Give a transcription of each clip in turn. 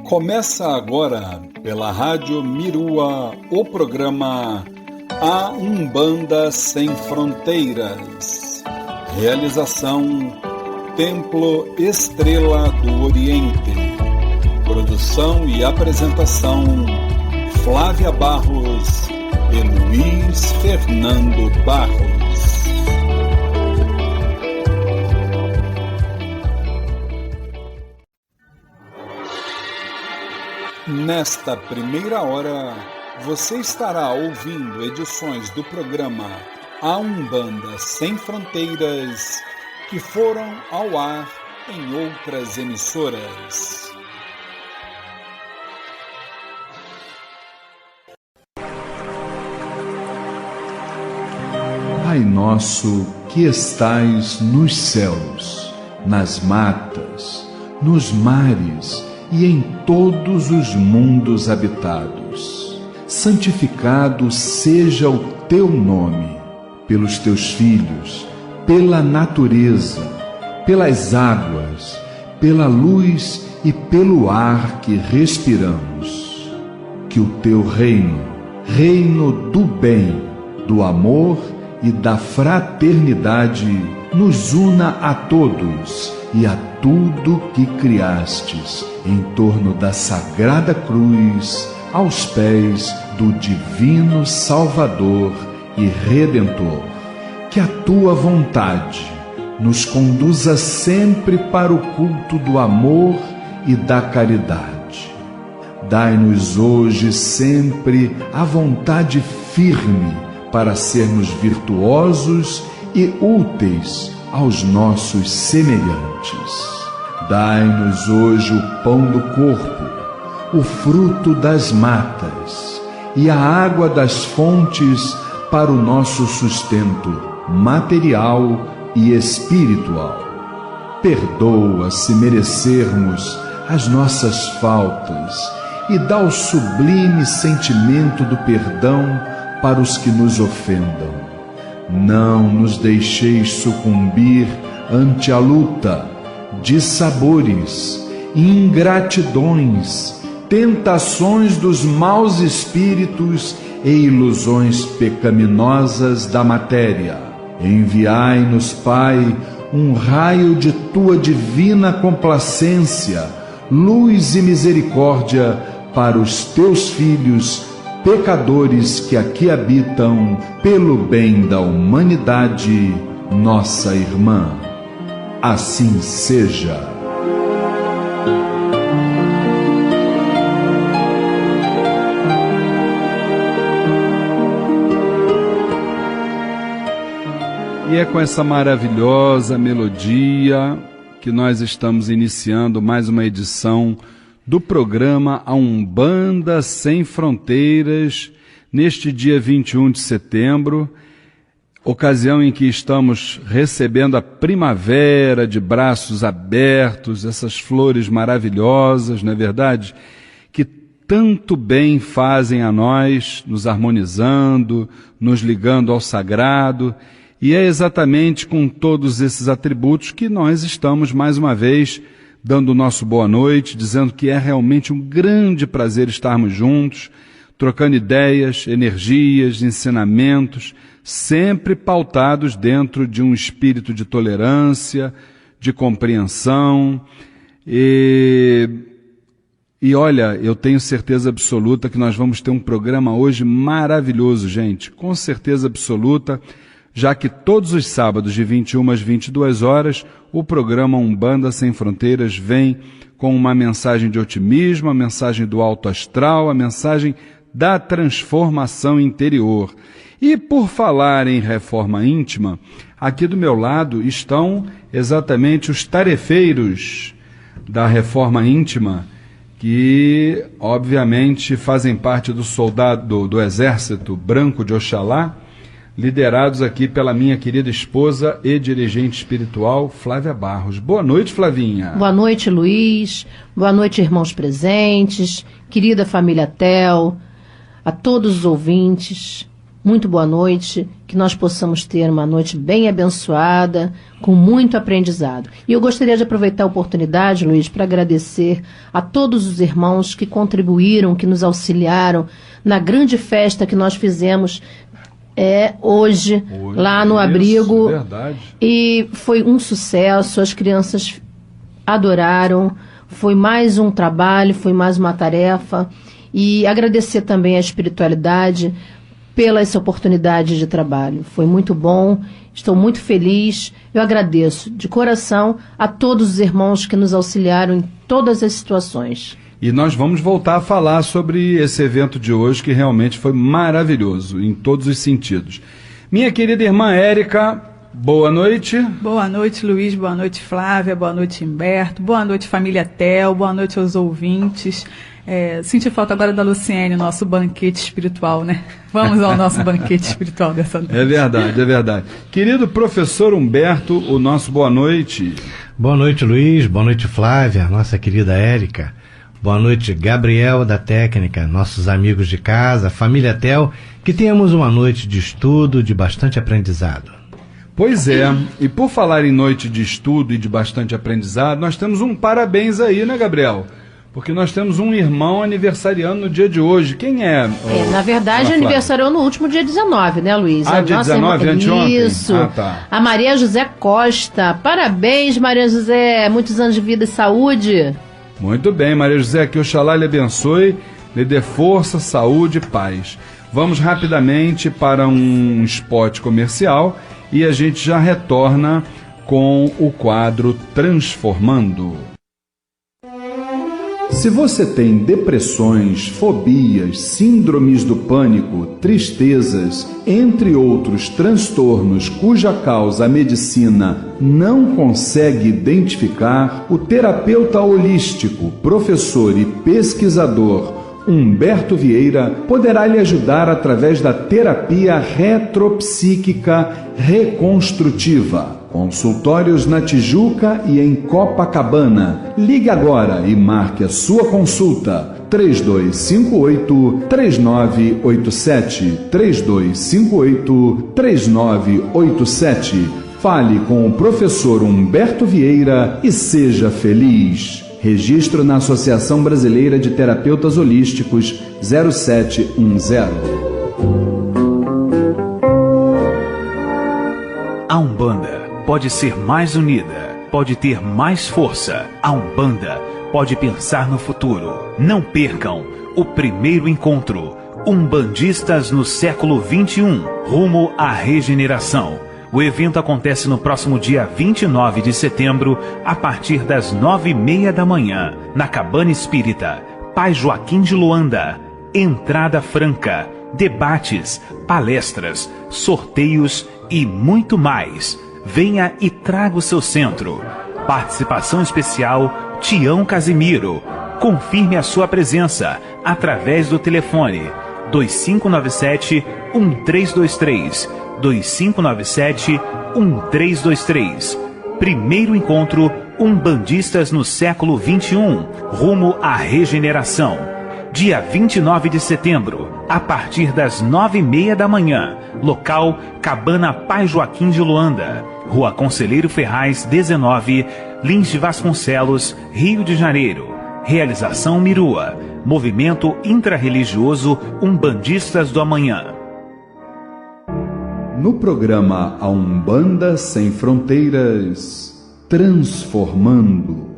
Começa agora, pela Rádio Mirua, o programa A Umbanda Sem Fronteiras. Realização Templo Estrela do Oriente. Produção e apresentação Flávia Barros e Luiz Fernando Barros. Nesta primeira hora, você estará ouvindo edições do programa A Umbanda Sem Fronteiras que foram ao ar em outras emissoras. Pai nosso que estais nos céus, nas matas, nos mares e em todos os mundos habitados. Santificado seja o teu nome, pelos teus filhos, pela natureza, pelas águas, pela luz e pelo ar que respiramos. Que o teu reino, reino do bem, do amor e da fraternidade, nos una a todos e a tudo que criastes em torno da sagrada cruz, aos pés do divino Salvador e Redentor. Que a tua vontade nos conduza sempre para o culto do amor e da caridade. Dai-nos hoje sempre a vontade firme para sermos virtuosos e úteis aos nossos semelhantes. Dai-nos hoje o pão do corpo, o fruto das matas e a água das fontes para o nosso sustento material e espiritual. Perdoa se merecermos as nossas faltas e dá o sublime sentimento do perdão para os que nos ofendam. Não nos deixeis sucumbir ante a luta, dissabores, ingratidões, tentações dos maus espíritos e ilusões pecaminosas da matéria. Enviai-nos, Pai, um raio de tua divina complacência, luz e misericórdia para os teus filhos pecadores que aqui habitam, pelo bem da humanidade, nossa irmã. Assim seja. E é com essa maravilhosa melodia que nós estamos iniciando mais uma edição do programa A Umbanda Sem Fronteiras, neste dia 21 de setembro, ocasião em que estamos recebendo a primavera de braços abertos, essas flores maravilhosas, não é verdade? Que tanto bem fazem a nós, nos harmonizando, nos ligando ao sagrado, e é exatamente com todos esses atributos que nós estamos mais uma vez dando o nosso boa noite, dizendo que é realmente um grande prazer estarmos juntos, trocando ideias, energias, ensinamentos, sempre pautados dentro de um espírito de tolerância, de compreensão. E olha, eu tenho certeza absoluta que nós vamos ter um programa hoje maravilhoso, gente, com certeza absoluta, já que todos os sábados de 21 às 22 horas, o programa Umbanda Sem Fronteiras vem com uma mensagem de otimismo, a mensagem do alto astral, a mensagem da transformação interior. E por falar em reforma íntima, aqui do meu lado estão exatamente os tarefeiros da reforma íntima, que obviamente fazem parte do exército branco de Oxalá, liderados aqui pela minha querida esposa e dirigente espiritual, Flávia Barros. Boa noite, Flavinha. Boa noite, Luiz. Boa noite, irmãos presentes, querida família Tel, a todos os ouvintes. muito boa noite, que nós possamos ter uma noite bem abençoada, com muito aprendizado. E eu gostaria de aproveitar a oportunidade, Luiz, para agradecer a todos os irmãos que contribuíram, que nos auxiliaram na grande festa que nós fizemos hoje lá no abrigo. É verdade. E foi um sucesso, as crianças adoraram, foi mais um trabalho, foi mais uma tarefa. E agradecer também a espiritualidade pela essa oportunidade de trabalho. Foi muito bom, estou muito feliz. Eu agradeço de coração a todos os irmãos que nos auxiliaram em todas as situações. E nós vamos voltar a falar sobre esse evento de hoje, que realmente foi maravilhoso, em todos os sentidos. Minha querida irmã Érica, boa noite. Boa noite, Luiz. Boa noite, Flávia. Boa noite, Humberto. Boa noite, família Tel. Boa noite aos ouvintes. Senti falta agora da Luciene, nosso banquete espiritual, né? Vamos ao nosso banquete espiritual dessa noite. É verdade, é verdade. Querido professor Humberto, o nosso boa noite. Boa noite, Luiz. Boa noite, Flávia, nossa querida Érica. Boa noite, Gabriel da técnica, nossos amigos de casa, família Tel, que tenhamos uma noite de estudo, de bastante aprendizado. Pois é, e por falar em noite de estudo e de bastante aprendizado, nós temos um parabéns aí, né, Gabriel? Porque nós temos um irmão aniversariando no dia de hoje. Quem é? Na verdade, aniversariou no último dia 19, né, Luiz? Dia 19, anteontem? Isso. Tá. A Maria José Costa. Parabéns, Maria José. Muitos anos de vida e saúde. Muito bem, Maria José, que Oxalá lhe abençoe, lhe dê força, saúde e paz. Vamos rapidamente para um spot comercial e a gente já retorna com o quadro Transformando. Se você tem depressões, fobias, síndromes do pânico, tristezas, entre outros transtornos cuja causa a medicina não consegue identificar, o terapeuta holístico, professor e pesquisador Humberto Vieira poderá lhe ajudar através da terapia retropsíquica reconstrutiva. Consultórios na Tijuca e em Copacabana. Ligue agora e marque a sua consulta. 3258-3987. 3258-3987. Fale com o professor Humberto Vieira e seja feliz. Registro na Associação Brasileira de Terapeutas Holísticos 0710. A Umbanda pode ser mais unida, pode ter mais força. A Umbanda pode pensar no futuro. Não percam o primeiro encontro Umbandistas no século XXI, rumo à regeneração. O evento acontece no próximo dia 29 de setembro, a partir das 9h30 da manhã, na Cabana Espírita, Pai Joaquim de Luanda. Entrada franca, debates, palestras, sorteios e muito mais. Venha e traga o seu centro. Participação especial, Tião Casimiro. Confirme a sua presença através do telefone 2597-1323. 2597-1323. Primeiro encontro Umbandistas no século XXI, rumo à regeneração. Dia 29 de setembro, a partir das 9h30 da manhã. Local Cabana Pai Joaquim de Luanda, Rua Conselheiro Ferraz 19, Lins de Vasconcelos, Rio de Janeiro. Realização Mirua, Movimento Intrarreligioso Umbandistas do Amanhã. No programa A Umbanda Sem Fronteiras, Transformando,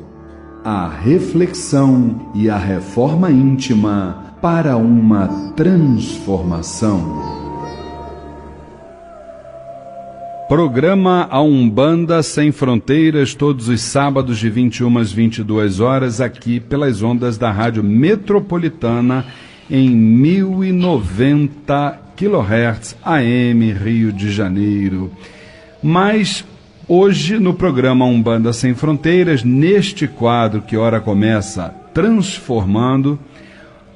a reflexão e a reforma íntima para uma transformação. Programa A Umbanda Sem Fronteiras, todos os sábados de 21 às 22 horas, aqui pelas ondas da Rádio Metropolitana, em 1090 kHz AM, Rio de Janeiro. Mas hoje, no programa Umbanda Sem Fronteiras, neste quadro que ora começa Transformando,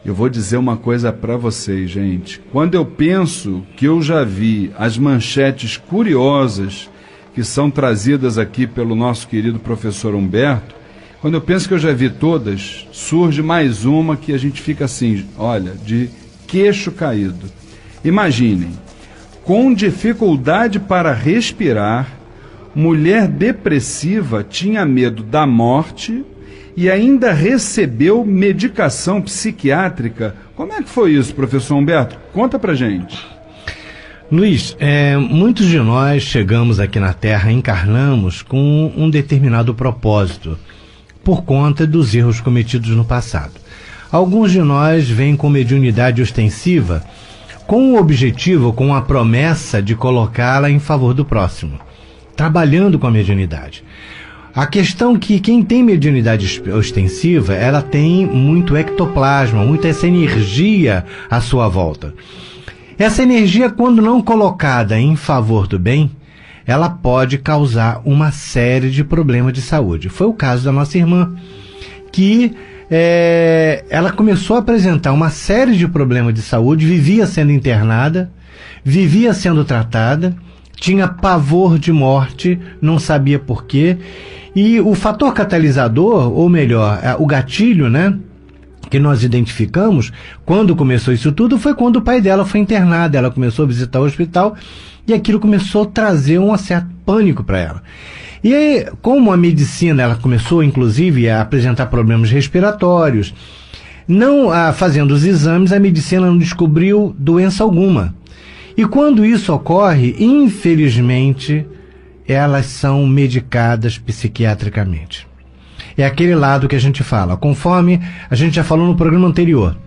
eu vou dizer uma coisa para vocês, gente. Quando eu penso que eu já vi as manchetes curiosas que são trazidas aqui pelo nosso querido professor Humberto, quando eu penso que eu já vi todas, surge mais uma que a gente fica assim, olha, de queixo caído. Imaginem, com dificuldade para respirar, mulher depressiva, tinha medo da morte e ainda recebeu medicação psiquiátrica. Como é que foi isso, professor Humberto? Conta pra gente. Luiz, muitos de nós chegamos aqui na Terra, encarnamos com um determinado propósito, por conta dos erros cometidos no passado. Alguns de nós vêm com mediunidade ostensiva, com o objetivo, com a promessa de colocá-la em favor do próximo, trabalhando com a mediunidade. A questão que quem tem mediunidade ostensiva, ela tem muito ectoplasma, muita essa energia à sua volta. Essa energia, quando não colocada em favor do bem, ela pode causar uma série de problemas de saúde. Foi o caso da nossa irmã, que ela começou a apresentar uma série de problemas de saúde, vivia sendo internada, vivia sendo tratada, tinha pavor de morte, não sabia por quê. E o fator catalisador, ou melhor, o gatilho, né, que nós identificamos, quando começou isso tudo, foi quando o pai dela foi internado. Ela começou a visitar o hospital e aquilo começou a trazer um certo pânico para ela. E aí, como a medicina, ela começou inclusive a apresentar problemas respiratórios, fazendo os exames, a medicina não descobriu doença alguma. E quando isso ocorre, infelizmente, elas são medicadas psiquiatricamente. É aquele lado que a gente fala, conforme a gente já falou no programa anterior.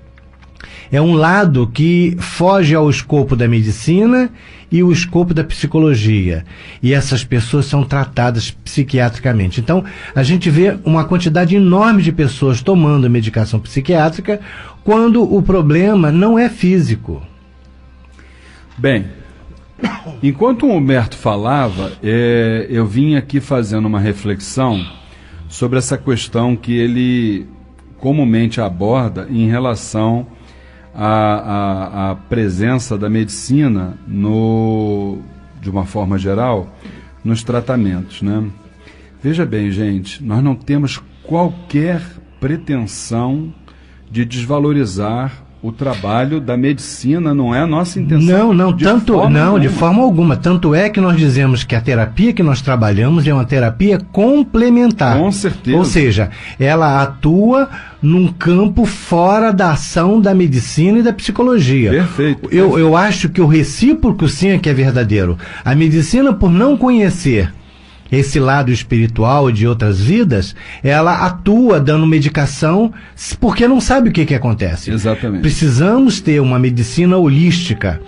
É um lado que foge ao escopo da medicina e o escopo da psicologia. E essas pessoas são tratadas psiquiatricamente. Então, a gente vê uma quantidade enorme de pessoas tomando medicação psiquiátrica quando o problema não é físico. Bem, enquanto o Humberto falava, eu vim aqui fazendo uma reflexão sobre essa questão que ele comumente aborda em relação à presença da medicina, de uma forma geral, nos tratamentos, né? Veja bem, gente, nós não temos qualquer pretensão de desvalorizar o trabalho da medicina, não é a nossa intenção. De forma alguma. Tanto é que nós dizemos que a terapia que nós trabalhamos é uma terapia complementar. Com certeza. Ou seja, ela atua num campo fora da ação da medicina e da psicologia. Perfeito. Eu acho que o recíproco sim é que é verdadeiro. A medicina, por não conhecer esse lado espiritual de outras vidas, ela atua dando medicação porque não sabe o que acontece. Exatamente. Precisamos ter uma medicina holística.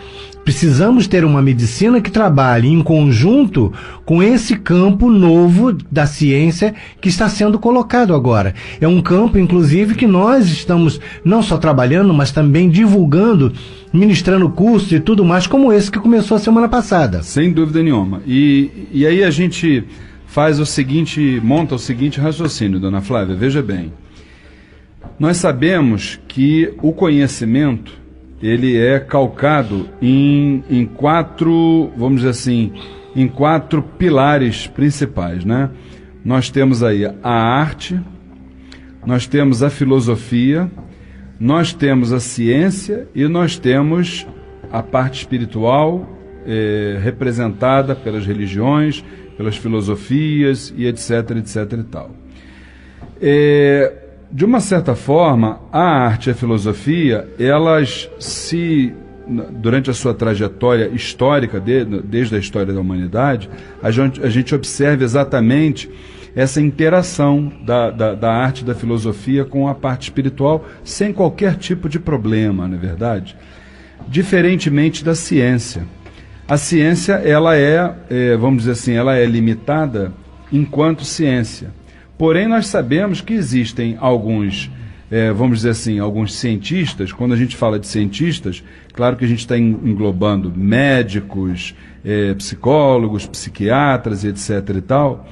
Precisamos ter uma medicina que trabalhe em conjunto com esse campo novo da ciência que está sendo colocado agora. É um campo, inclusive, que nós estamos não só trabalhando, mas também divulgando, ministrando cursos e tudo mais, como esse que começou a semana passada. Sem dúvida nenhuma. E aí a gente monta o seguinte raciocínio, dona Flávia, veja bem. Nós sabemos que o conhecimento ele é calcado em quatro, vamos dizer assim, em quatro pilares principais, né? Nós temos aí a arte, nós temos a filosofia, nós temos a ciência e nós temos a parte espiritual representada pelas religiões, pelas filosofias e etc, etc e tal. De uma certa forma, a arte e a filosofia, elas durante a sua trajetória histórica, desde a história da humanidade, a gente observa exatamente essa interação da arte e da filosofia com a parte espiritual, sem qualquer tipo de problema, não é verdade? Diferentemente da ciência. A ciência, ela vamos dizer assim, ela é limitada enquanto ciência. Porém, nós sabemos que existem alguns, vamos dizer assim, alguns cientistas. Quando a gente fala de cientistas, claro que a gente está englobando médicos, psicólogos, psiquiatras, etc. e tal,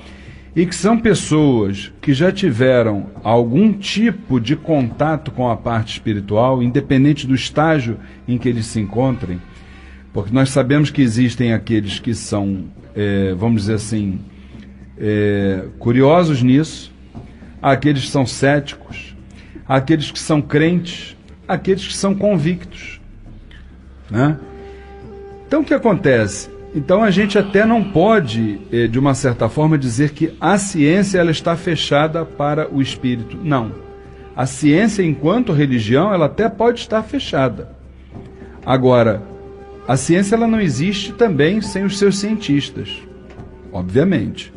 e que são pessoas que já tiveram algum tipo de contato com a parte espiritual, independente do estágio em que eles se encontrem, porque nós sabemos que existem aqueles que são, vamos dizer assim, curiosos nisso, aqueles que são céticos, aqueles que são crentes, aqueles que são convictos, né? Então o que acontece? Então a gente até não pode, de uma certa forma, dizer que a ciência ela está fechada para o espírito. Não. A ciência, enquanto religião, ela até pode estar fechada. Agora, a ciência ela não existe também sem os seus cientistas, obviamente.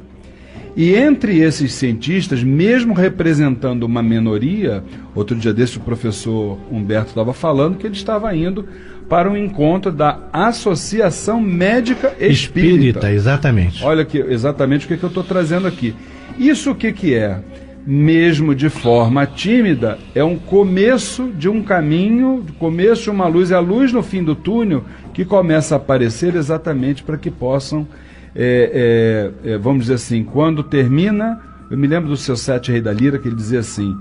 E entre esses cientistas, mesmo representando uma minoria, outro dia desse o professor Humberto estava falando que ele estava indo para um encontro da Associação Médica Espírita. Exatamente. Olha aqui, exatamente o que eu estou trazendo aqui. Isso o que é? Mesmo de forma tímida, é um começo de um caminho, começo de uma luz, é a luz no fim do túnel que começa a aparecer exatamente para que possam, vamos dizer assim, quando termina, eu me lembro do Seu Sete Rei da Lira, que ele dizia assim,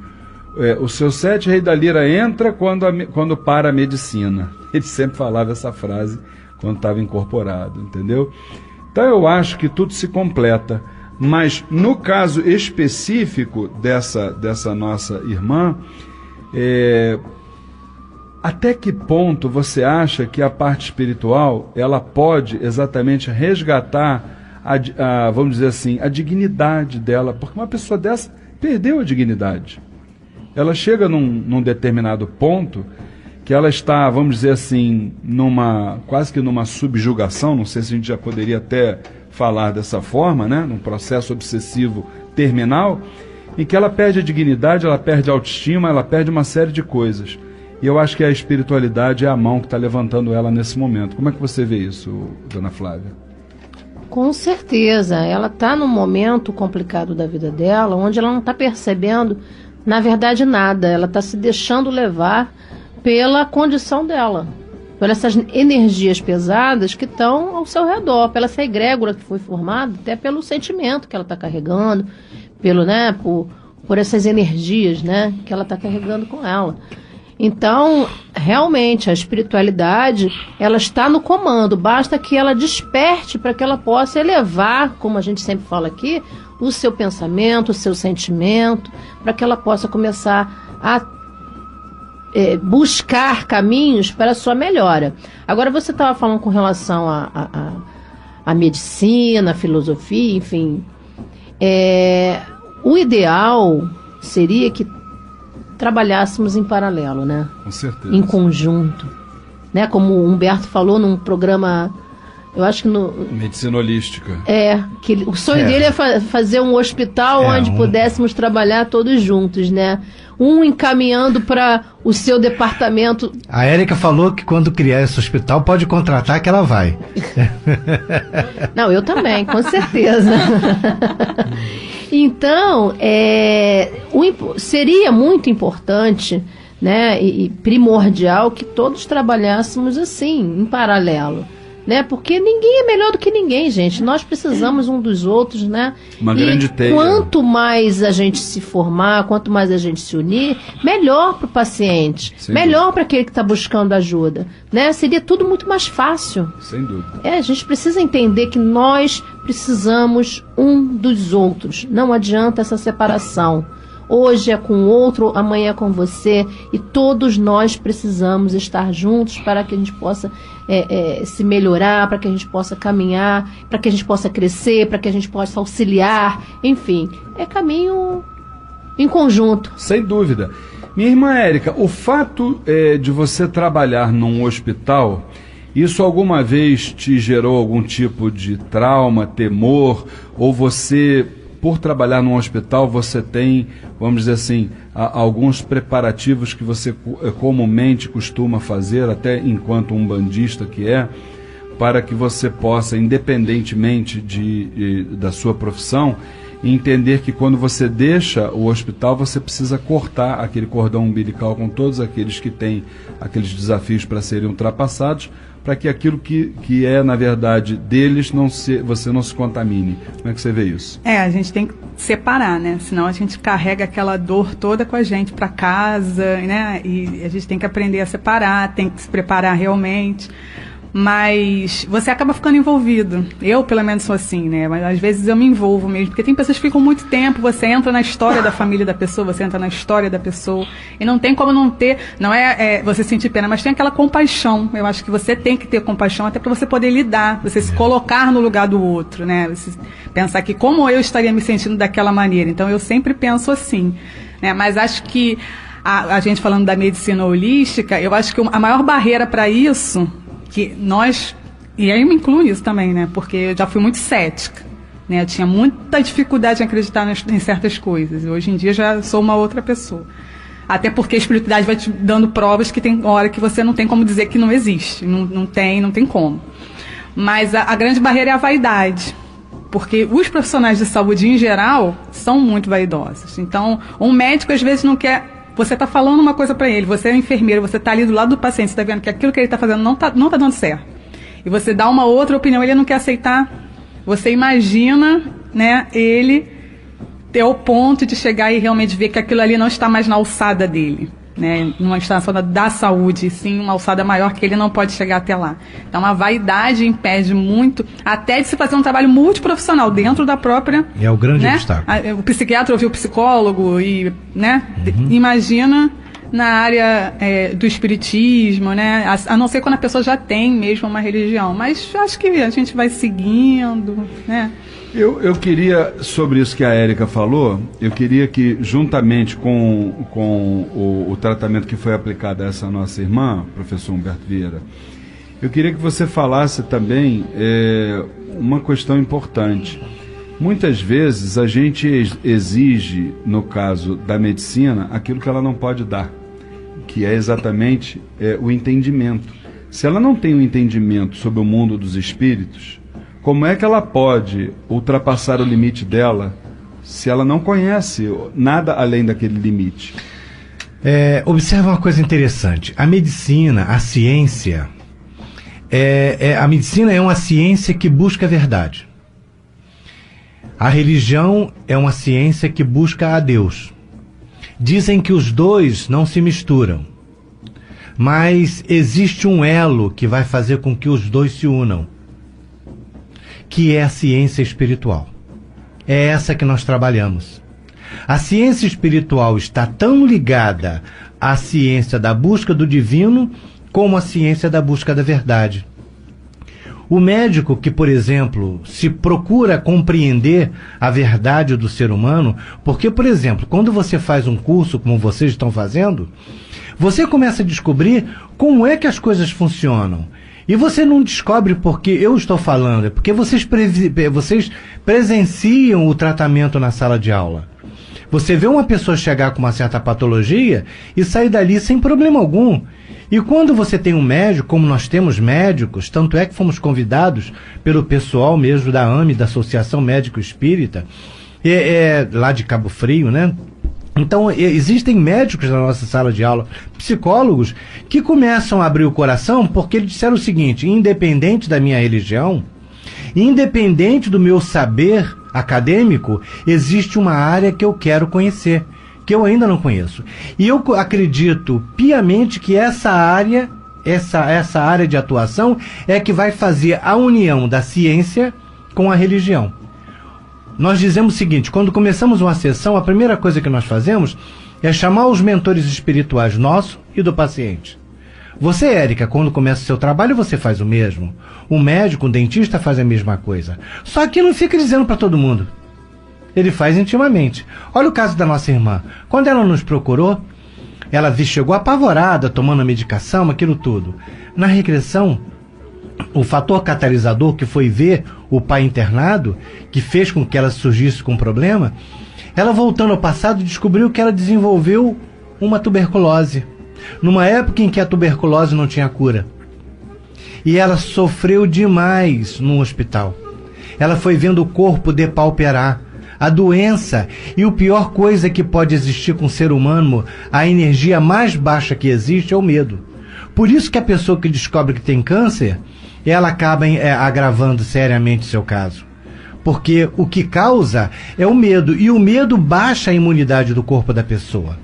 o Seu Sete Rei da Lira entra quando para a medicina. Ele sempre falava essa frase quando estava incorporado, entendeu? Então eu acho que tudo se completa. Mas no caso específico dessa nossa irmã, até que ponto você acha que a parte espiritual ela pode exatamente resgatar vamos dizer assim, a dignidade dela? Porque uma pessoa dessa perdeu a dignidade. Ela chega num determinado ponto que ela está, vamos dizer assim, quase que numa subjugação, não sei se a gente já poderia até falar dessa forma, né? Num processo obsessivo terminal, em que ela perde a dignidade, ela perde a autoestima, ela perde uma série de coisas. E eu acho que a espiritualidade é a mão que está levantando ela nesse momento. Como é que você vê isso, dona Flávia? Com certeza. Ela está num momento complicado da vida dela, onde ela não está percebendo, na verdade, nada. Ela está se deixando levar pela condição dela, pelas essas energias pesadas que estão ao seu redor, pela essa egrégora que foi formada, até pelo sentimento que ela está carregando, por essas energias, né, que ela está carregando com ela. Então, realmente, a espiritualidade, ela está no comando, basta que ela desperte para que ela possa elevar, como a gente sempre fala aqui, o seu pensamento, o seu sentimento, para que ela possa começar a buscar caminhos para a sua melhora. Agora, você estava falando com relação à medicina, à filosofia, enfim. O ideal seria que trabalhássemos em paralelo, né? Com certeza. Em conjunto. Né? Como o Humberto falou num programa, eu acho que Medicina holística. Que o sonho dele é fazer um hospital onde pudéssemos trabalhar todos juntos, né? Um encaminhando para o seu departamento. A Érica falou que quando criar esse hospital pode contratar que ela vai. Não, eu também, com certeza. Então, seria muito importante, né, e primordial que todos trabalhássemos assim, em paralelo. Né? Porque ninguém é melhor do que ninguém, gente. Nós precisamos um dos outros, né? Uma grande teia. Quanto mais a gente se formar, quanto mais a gente se unir, melhor para o paciente, melhor para aquele que está buscando ajuda, né? Seria tudo muito mais fácil. Sem dúvida. A gente precisa entender que nós precisamos um dos outros. Não adianta essa separação. Hoje é com o outro, amanhã é com você, e todos nós precisamos estar juntos para que a gente possa se melhorar, para que a gente possa caminhar, para que a gente possa crescer, para que a gente possa auxiliar, enfim, é caminho em conjunto. Sem dúvida. Minha irmã Érica, o fato de você trabalhar num hospital, isso alguma vez te gerou algum tipo de trauma, temor, ou você, por trabalhar num hospital, você tem, vamos dizer assim, alguns preparativos que você comumente costuma fazer, até enquanto umbandista que para que você possa, independentemente da sua profissão, entender que quando você deixa o hospital, você precisa cortar aquele cordão umbilical com todos aqueles que têm aqueles desafios para serem ultrapassados, para que aquilo que é, na verdade, deles, você não se contamine. Como é que você vê isso? A gente tem que separar, né? Senão a gente carrega aquela dor toda com a gente para casa, né? E a gente tem que aprender a separar, tem que se preparar realmente. mas você acaba ficando envolvido. Eu, pelo menos, sou assim, né? Mas às vezes eu me envolvo mesmo, porque tem pessoas que ficam muito tempo, você entra na história da família da pessoa, você entra na história da pessoa, e não tem como não ter, não é você sentir pena, mas tem aquela compaixão. Eu acho que você tem que ter compaixão até para você poder lidar, você se colocar no lugar do outro, né? Você pensar que como eu estaria me sentindo daquela maneira. Então eu sempre penso assim, né? Mas acho que a gente falando da medicina holística, eu acho que a maior barreira para isso, que nós, e aí eu me incluo nisso também, né? Porque eu já fui muito cética, né? Eu tinha muita dificuldade em acreditar em certas coisas. E hoje em dia já sou uma outra pessoa. Até porque a espiritualidade vai te dando provas que tem hora que você não tem como dizer que não existe. Não tem como. Mas a grande barreira é a vaidade. Porque os profissionais de saúde, em geral, são muito vaidosos. Então, um médico, às vezes, não quer... Você está falando uma coisa para ele, você é enfermeiro, você está ali do lado do paciente, você está vendo que aquilo que ele está fazendo não tá dando certo. E você dá uma outra opinião, ele não quer aceitar. Você imagina, né, ele ter o ponto de chegar e realmente ver que aquilo ali não está mais na alçada dele, né, numa instalação da saúde, sim, uma alçada maior que ele não pode chegar até lá. Então a vaidade impede muito, até de se fazer um trabalho multiprofissional dentro da própria... É o grande obstáculo. O psiquiatra ouviu o psicólogo e, né, imagina na área do espiritismo, né, a não ser quando a pessoa já tem mesmo uma religião, mas acho que a gente vai seguindo, né. Eu queria, sobre isso que a Érica falou, eu queria que, juntamente com o tratamento que foi aplicado a essa nossa irmã, professor Humberto Vieira, eu queria que você falasse também uma questão importante. Muitas vezes a gente exige, no caso da medicina, aquilo que ela não pode dar, que é exatamente o entendimento. Se ela não tem o entendimento sobre o mundo dos espíritos, como é que ela pode ultrapassar o limite dela se ela não conhece nada além daquele limite? Observa uma coisa interessante. A medicina, a ciência, a medicina é uma ciência que busca a verdade. A religião é uma ciência que busca a Deus. Dizem que os dois não se misturam, mas existe um elo que vai fazer com que os dois se unam, que é a ciência espiritual. É essa que nós trabalhamos. A ciência espiritual está tão ligada à ciência da busca do divino como à ciência da busca da verdade. O médico que, por exemplo, se procura compreender a verdade do ser humano, porque, por exemplo, quando você faz um curso como vocês estão fazendo, você começa a descobrir como é que as coisas funcionam. E você não descobre porque eu estou falando, é porque vocês presenciam o tratamento na sala de aula. Você vê uma pessoa chegar com uma certa patologia e sair dali sem problema algum. E quando você tem um médico, como nós temos médicos, tanto é que fomos convidados pelo pessoal mesmo da AME, da Associação Médico Espírita, lá de Cabo Frio, né? Então, existem médicos na nossa sala de aula, psicólogos, que começam a abrir o coração porque eles disseram o seguinte: independente da minha religião, independente do meu saber acadêmico, existe uma área que eu quero conhecer, que eu ainda não conheço. E eu acredito piamente que essa área de atuação é que vai fazer a união da ciência com a religião. Nós dizemos o seguinte: quando começamos uma sessão, a primeira coisa que nós fazemos é chamar os mentores espirituais nosso e do paciente. Você, Érica, quando começa o seu trabalho, você faz o mesmo. O médico, o dentista faz a mesma coisa. Só que não fica dizendo para todo mundo. Ele faz intimamente. Olha o caso da nossa irmã. Quando ela nos procurou, ela chegou apavorada, tomando a medicação, aquilo tudo. Na regressão, o fator catalisador, que foi ver o pai internado, que fez com que ela surgisse com um problema, ela, voltando ao passado, descobriu que ela desenvolveu uma tuberculose, numa época em que a tuberculose não tinha cura. E ela sofreu demais no hospital. Ela foi vendo o corpo depauperar, a doença, e o pior coisa que pode existir com o ser humano, a energia mais baixa que existe, é o medo. Por isso que a pessoa que descobre que tem câncer, ela acaba agravando seriamente seu caso. Porque o que causa é o medo, e o medo baixa a imunidade do corpo da pessoa.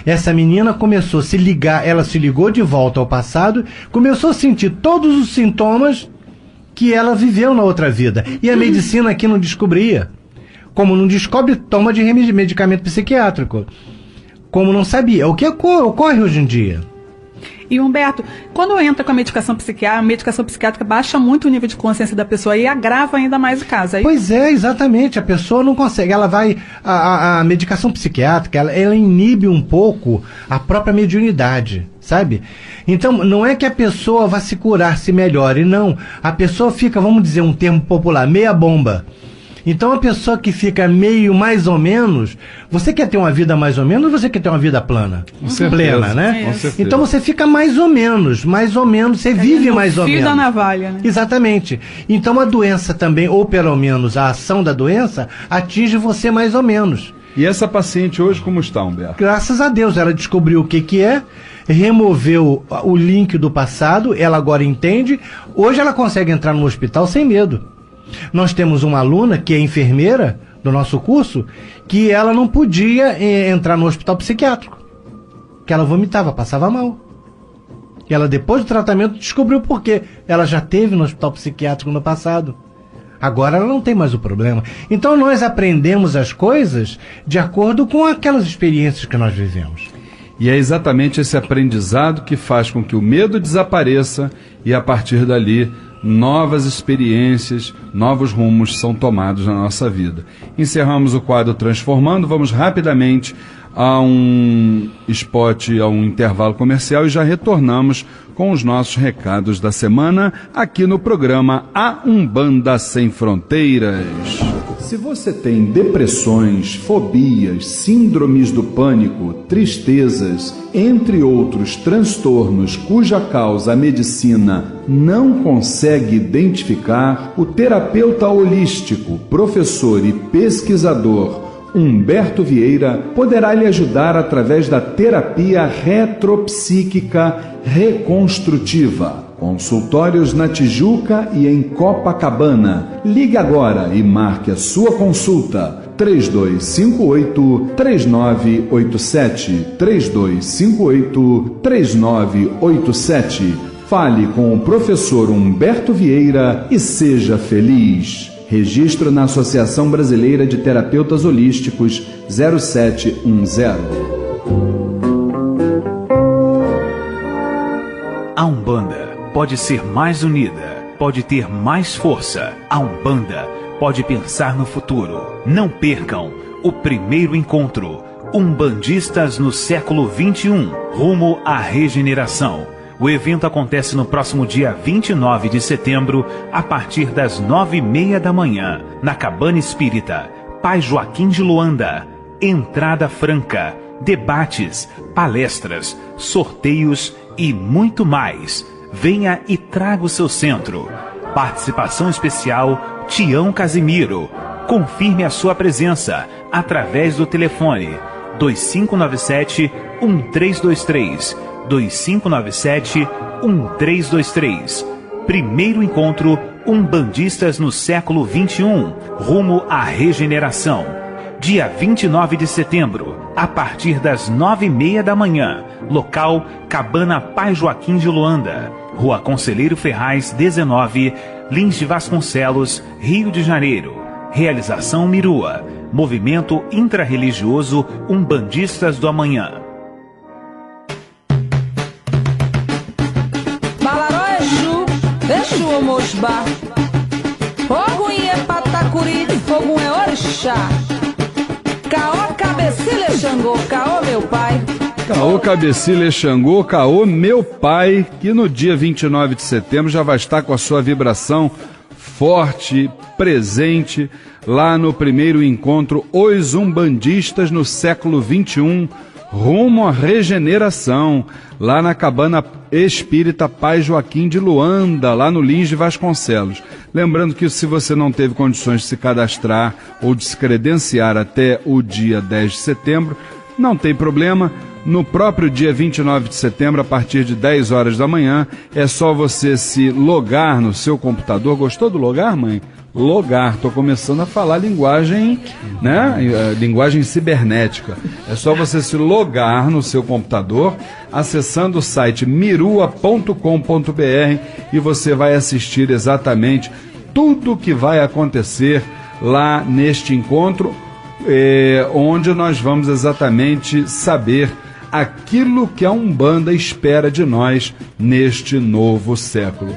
essa menina começou a se ligar, ela se ligou de volta ao passado, começou a sentir todos os sintomas que ela viveu na outra vida. E a medicina aqui não descobria. Como não descobre, toma de medicamento psiquiátrico. Como não sabia. O que ocorre hoje em dia? E Humberto, quando entra com a medicação psiquiátrica baixa muito o nível de consciência da pessoa e agrava ainda mais o caso. Aí... Pois é, exatamente. A pessoa não consegue. Ela vai... A medicação psiquiátrica, ela inibe um pouco a própria mediunidade, sabe? Então, não é que a pessoa vá se curar, se melhore, não. A pessoa fica, vamos dizer um termo popular, meia bomba. Então, a pessoa que fica meio mais ou menos, você quer ter uma vida mais ou menos ou você quer ter uma vida plana? Plena, né? Com certeza. Então, você fica mais ou menos, você vive mais ou menos. Fio da navalha, né? Exatamente. Então, a doença também, ou pelo menos a ação da doença, atinge você mais ou menos. E essa paciente hoje como está, Humberto? Graças a Deus, ela descobriu o que é, removeu o link do passado, ela agora entende, hoje ela consegue entrar no hospital sem medo. Nós temos uma aluna que é enfermeira do nosso curso, que ela não podia entrar no hospital psiquiátrico, que ela vomitava, passava mal. E ela, depois do tratamento, descobriu por quê. Ela já teve no hospital psiquiátrico no passado. Agora ela não tem mais o problema. Então nós aprendemos as coisas de acordo com aquelas experiências que nós vivemos. E é exatamente esse aprendizado que faz com que o medo desapareça e, a partir dali, novas experiências, novos rumos são tomados na nossa vida. Encerramos o quadro Transformando, vamos rapidamente a um spot, a um intervalo comercial e já retornamos com os nossos recados da semana aqui no programa A Umbanda Sem Fronteiras. Se você tem depressões, fobias, síndromes do pânico, tristezas, entre outros transtornos cuja causa a medicina não consegue identificar, o terapeuta holístico, professor e pesquisador Humberto Vieira poderá lhe ajudar através da terapia retropsíquica reconstrutiva. Consultórios na Tijuca e em Copacabana. Ligue agora e marque a sua consulta. 3258-3987. 3258-3987. Fale com o professor Humberto Vieira e seja feliz. Registro na Associação Brasileira de Terapeutas Holísticos 0710. A Umbanda pode ser mais unida, pode ter mais força. A Umbanda pode pensar no futuro. Não percam o primeiro encontro Umbandistas no século XXI, rumo à regeneração. O evento acontece no próximo dia 29 de setembro, a partir das 9h30 da manhã, na Cabana Espírita, Pai Joaquim de Luanda. Entrada franca, debates, palestras, sorteios e muito mais. Venha e traga o seu centro. Participação especial, Tião Casimiro. Confirme a sua presença através do telefone 2597-1323. 2597-1323. Primeiro encontro Umbandistas no século XXI, rumo à regeneração. Dia 29 de setembro, a partir das 9h30 da manhã. Local, Cabana Pai Joaquim de Luanda, Rua Conselheiro Ferraz, 19, Lins de Vasconcelos, Rio de Janeiro. Realização Mirua, Movimento Intrarreligioso Umbandistas do Amanhã. Deixa o mosbar. Fogo em Epatacuri, fogo é orixá. Caô, cabecilha, Xangô, caô, meu pai. Caô, cabecilha, Xangô, caô, meu pai, que no dia 29 de setembro já vai estar com a sua vibração forte, presente, lá no primeiro encontro Os Umbandistas no século XXI, rumo à regeneração, lá na Cabana Espírita Pai Joaquim de Luanda, lá no Lins de Vasconcelos. Lembrando que se você não teve condições de se cadastrar ou de se credenciar até o dia 10 de setembro, Não tem problema. No próprio dia 29 de setembro, a partir de 10 horas da manhã, é só você se logar no seu computador. Gostou do logar, mãe? Logar. Estou começando a falar linguagem, né? Linguagem cibernética. É só você se logar no seu computador, acessando o site mirua.com.br, e você vai assistir exatamente tudo o que vai acontecer lá neste encontro, onde nós vamos exatamente saber aquilo que a Umbanda espera de nós neste novo século.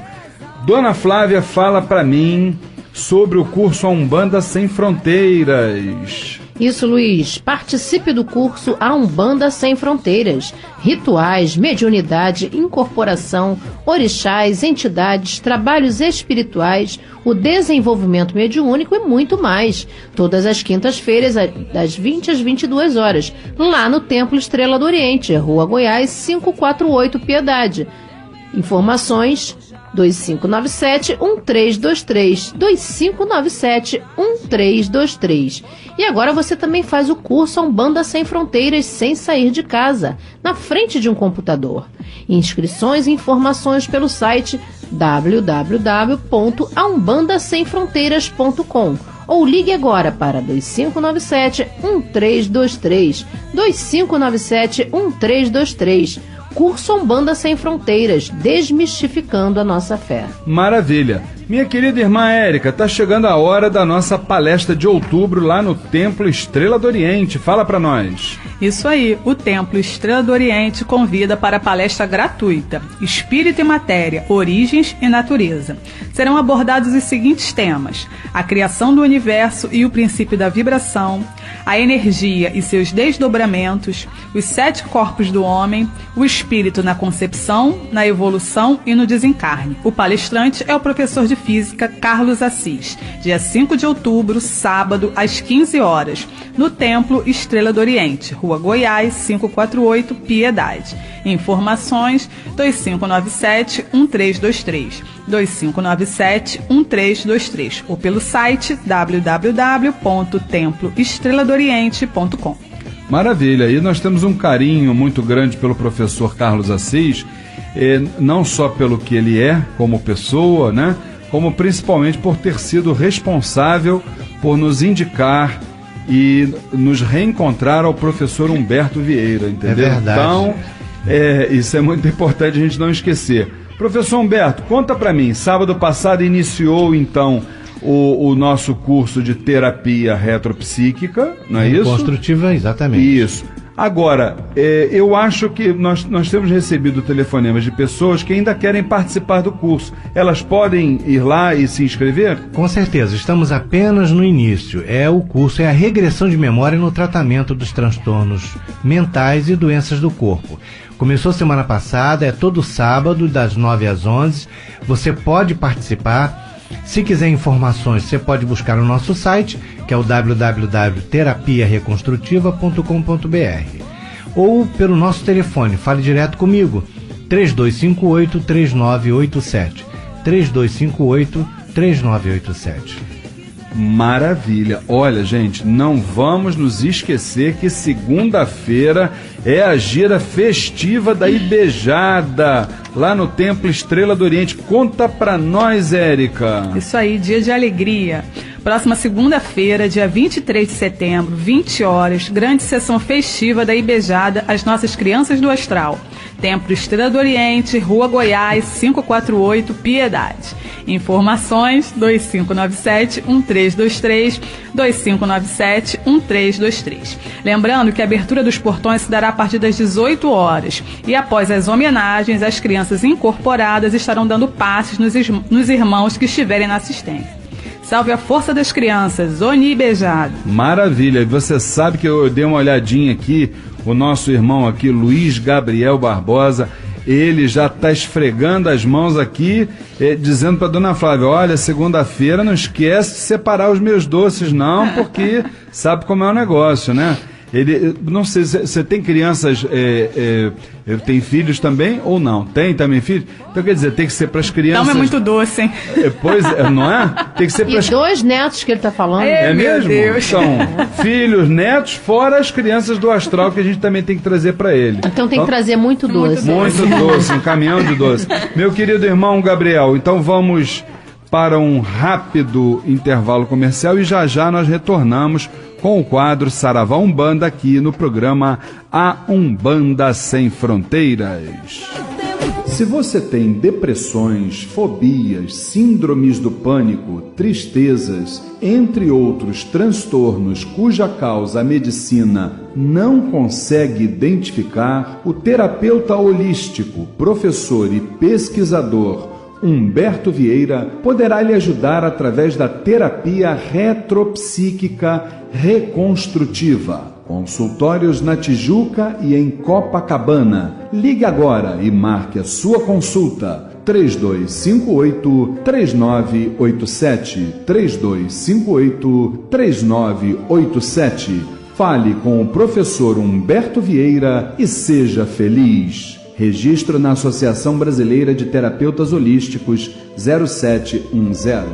Dona Flávia, fala para mim sobre o curso A Umbanda Sem Fronteiras. Isso, Luiz. Participe do curso A Umbanda Sem Fronteiras. Rituais, mediunidade, incorporação, orixás, entidades, trabalhos espirituais, o desenvolvimento mediúnico e muito mais. Todas as quintas-feiras, das 20 às 22 horas, lá no Templo Estrela do Oriente, Rua Goiás, 548, Piedade. Informações 2597-1323, 2597-1323. E agora você também faz o curso A Umbanda Sem Fronteiras sem sair de casa, na frente de um computador. Inscrições e informações pelo site www.aumbandasemfronteiras.com ou ligue agora para 2597-1323, 2597-1323. Curso Umbanda Sem Fronteiras, desmistificando a nossa fé. Maravilha. Minha querida irmã Érica, está chegando a hora da nossa palestra de outubro lá no Templo Estrela do Oriente. Fala para nós. Isso aí, o Templo Estrela do Oriente convida para a palestra gratuita Espírito e Matéria, Origens e Natureza. Serão abordados os seguintes temas: a criação do universo e o princípio da vibração, a energia e seus desdobramentos, os 7 corpos do homem, o espírito na concepção, na evolução e no desencarne. O palestrante é o professor de Física Carlos Assis, dia 5 de outubro, sábado, às 15 horas, no Templo Estrela do Oriente, Rua Goiás, 548, Piedade. Informações 2597-1323, 2597-1323, ou pelo site www.temploestreladooriente.com. Maravilha, e nós temos um carinho muito grande pelo professor Carlos Assis, não só pelo que ele é como pessoa, né, como principalmente por ter sido responsável por nos indicar e nos reencontrar ao professor Humberto Vieira, entendeu? É verdade. Então, isso é muito importante a gente não esquecer. Professor Humberto, conta para mim, sábado passado iniciou então o nosso curso de terapia retropsíquica, não é isso? Construtiva, exatamente. Isso. Agora, eu acho que nós temos recebido telefonemas de pessoas que ainda querem participar do curso. Elas podem ir lá e se inscrever? Com certeza, estamos apenas no início. O curso é a regressão de memória no tratamento dos transtornos mentais e doenças do corpo. Começou semana passada, é todo sábado, das 9 às 11. Você pode participar. Se quiser informações, você pode buscar no nosso site, que é o www.terapiareconstrutiva.com.br, ou pelo nosso telefone. Fale direto comigo, 3258-3987, 3258-3987. Maravilha. Olha, gente, não vamos nos esquecer que segunda-feira é a gira festiva da Ibejada, lá no Templo Estrela do Oriente. Conta pra nós, Érica. Isso aí, dia de alegria. Próxima segunda-feira, dia 23 de setembro, 20 horas, grande sessão festiva da Ibejada, as nossas crianças do astral. Templo Estrela do Oriente, Rua Goiás, 548, Piedade. Informações 2597-1323, 2597-1323. Lembrando que a abertura dos portões se dará a partir das 18 horas e após as homenagens, as crianças incorporadas estarão dando passes nos irmãos que estiverem na assistência. Salve a força das crianças, Oni Ibejada. Maravilha, e você sabe que eu dei uma olhadinha aqui, o nosso irmão aqui, Luiz Gabriel Barbosa, ele já está esfregando as mãos aqui, dizendo para dona Flávia, olha, segunda-feira não esquece de separar os meus doces não, porque sabe como é o negócio, né? Ele, não sei, você tem crianças, tem filhos também ou não? Tem também filhos? Então quer dizer, tem que ser para as crianças... Não, é muito doce, hein? Pois é, não é? Tem que ser para E 2 netos que ele está falando. É mesmo? Deus. São filhos, netos, fora as crianças do astral que a gente também tem que trazer para ele. Então tem que trazer muito doce. Muito doce, um caminhão de doce. Meu querido irmão Gabriel, então vamos para um rápido intervalo comercial e já nós retornamos com o quadro Saravá Umbanda aqui no programa A Umbanda Sem Fronteiras. Se você tem depressões, fobias, síndromes do pânico, tristezas, entre outros transtornos cuja causa a medicina não consegue identificar, o terapeuta holístico, professor e pesquisador Humberto Vieira poderá lhe ajudar através da terapia retropsíquica reconstrutiva. Consultórios na Tijuca e em Copacabana. Ligue agora e marque a sua consulta. 3258-3987. 3258-3987. Fale com o professor Humberto Vieira e seja feliz. Registro na Associação Brasileira de Terapeutas Holísticos 0710.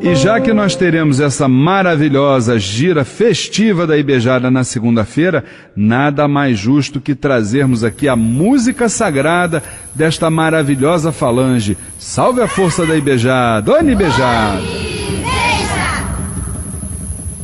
E já que nós teremos essa maravilhosa gira festiva da Ibejada na segunda-feira, nada mais justo que trazermos aqui a música sagrada desta maravilhosa falange. Salve a força da Ibejada! Oi, Ibejada!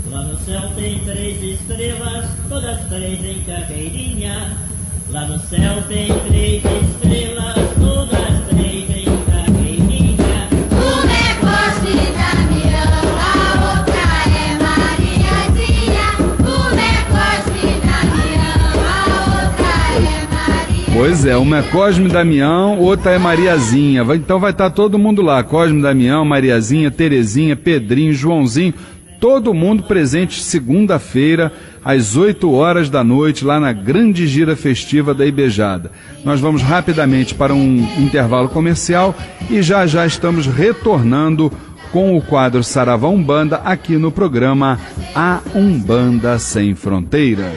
Lá no céu tem 3 estrelas, todas 3 em carreirinha. Lá no céu tem 3 estrelas, todas 3 em carreirinha. Uma é Cosme Damião, a outra é Mariazinha. Uma é Cosme Damião, a outra é Mariazinha. Pois é, uma é Cosme Damião, outra é Mariazinha. Então vai estar todo mundo lá, Cosme Damião, Mariazinha, Terezinha, Pedrinho, Joãozinho, todo mundo presente segunda-feira, às 8 horas da noite, lá na grande gira festiva da Ibejada. Nós vamos rapidamente para um intervalo comercial e já estamos retornando com o quadro Saravá Umbanda aqui no programa A Umbanda Sem Fronteiras.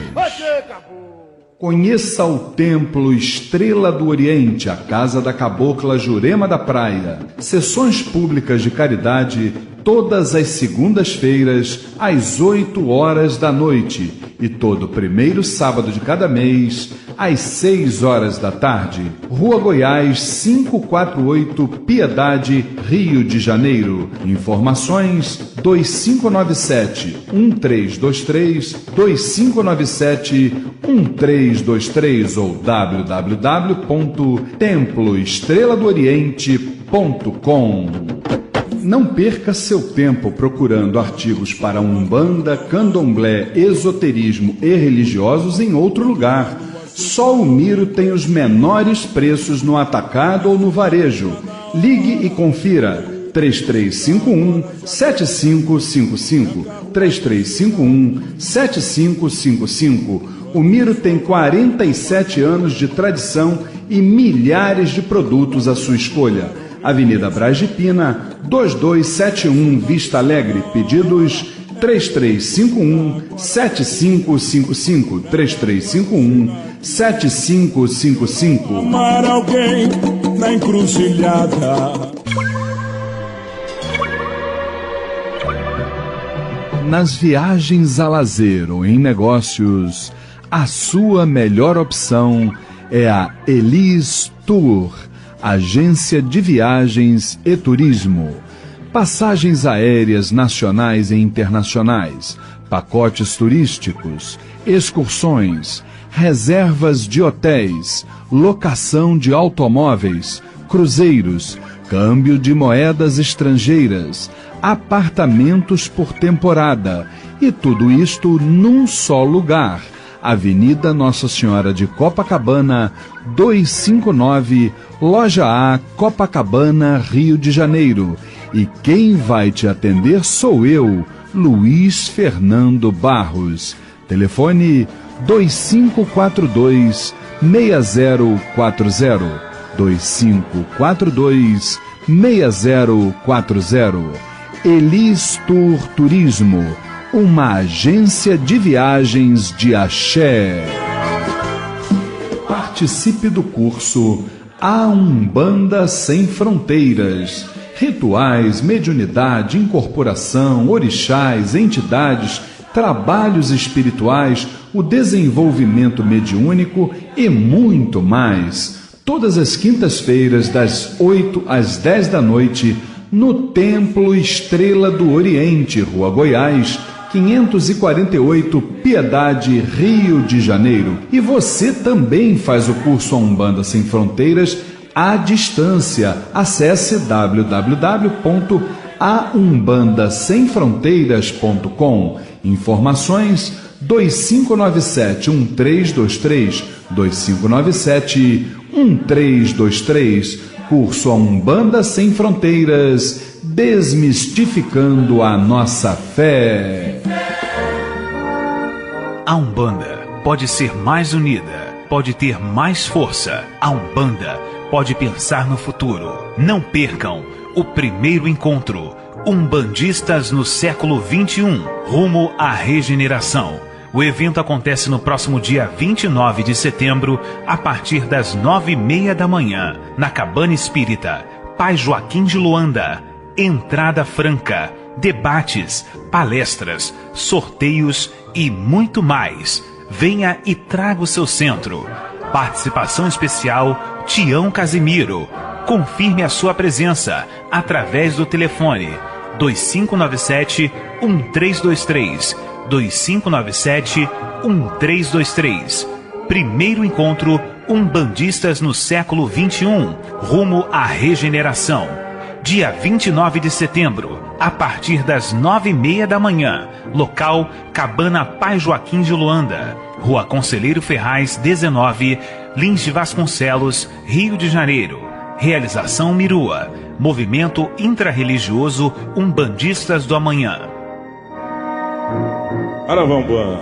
Conheça o Templo Estrela do Oriente, a casa da cabocla Jurema da Praia. Sessões públicas de caridade todas as segundas-feiras, às 8 horas da noite, e todo primeiro sábado de cada mês, às 6 horas da tarde. Rua Goiás, 548, Piedade, Rio de Janeiro. Informações 2597-1323, 2597-1323 ou www.temploestreladooriente.com. Não perca seu tempo procurando artigos para Umbanda, Candomblé, esoterismo e religiosos em outro lugar. Só o Miro tem os menores preços no atacado ou no varejo. Ligue e confira. 3351-7555. 3351-7555. O Miro tem 47 anos de tradição e milhares de produtos à sua escolha. Avenida Braz de Pina, 2271, Vista Alegre. Pedidos 3351-7555. 3351-7555. Amar alguém na encruzilhada. Nas viagens a lazer ou em negócios, a sua melhor opção é a Elis Tour, agência de viagens e turismo. Passagens aéreas nacionais e internacionais, pacotes turísticos, excursões, reservas de hotéis, locação de automóveis, cruzeiros, câmbio de moedas estrangeiras, apartamentos por temporada, e tudo isto num só lugar. Avenida Nossa Senhora de Copacabana, 259, Loja A, Copacabana, Rio de Janeiro. E quem vai te atender sou eu, Luiz Fernando Barros. Telefone 2542-6040. 2542-6040. Elis Tour Turismo, uma agência de viagens de axé. Participe do curso A Umbanda Sem Fronteiras. Rituais, mediunidade, incorporação, orixás, entidades, trabalhos espirituais, o desenvolvimento mediúnico e muito mais. Todas as quintas-feiras, das 8 às 10 da noite, no Templo Estrela do Oriente, Rua Goiás, 548, Piedade, Rio de Janeiro. E você também faz o curso A Umbanda Sem Fronteiras à distância. Acesse www.aumbandasemfronteiras.com. Informações 2597-1323, 2597-1323. Curso A Umbanda Sem Fronteiras, desmistificando a nossa fé. A Umbanda pode ser mais unida, pode ter mais força. A Umbanda pode pensar no futuro. Não percam o primeiro encontro Umbandistas no século XXI, rumo à regeneração. O evento acontece no próximo dia 29 de setembro, a partir das 9h30 da manhã, na Cabana Espírita, Pai Joaquim de Luanda. Entrada franca, debates, palestras, sorteios e muito mais. Venha e traga o seu centro. Participação especial, Tião Casimiro. Confirme a sua presença através do telefone 2597-1323, 2597-1323. Primeiro encontro Umbandistas no século XXI, rumo à regeneração. Dia 29 de setembro, a partir das 9h30 da manhã. Local, Cabana Pai Joaquim de Luanda, Rua Conselheiro Ferraz, 19, Lins de Vasconcelos, Rio de Janeiro. Realização Mirua, Movimento Intrarreligioso Umbandistas do Amanhã. Saravá Umbanda.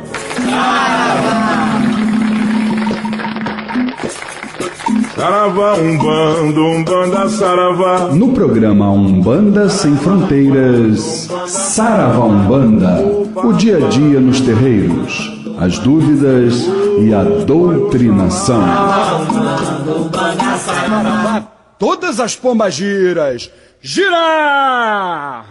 Saravá Umbanda, Umbanda Saravá. No programa Umbanda Sem Fronteiras, Saravá Umbanda, o dia a dia nos terreiros, as dúvidas e a doutrinação. Todas as pombagiras, gira!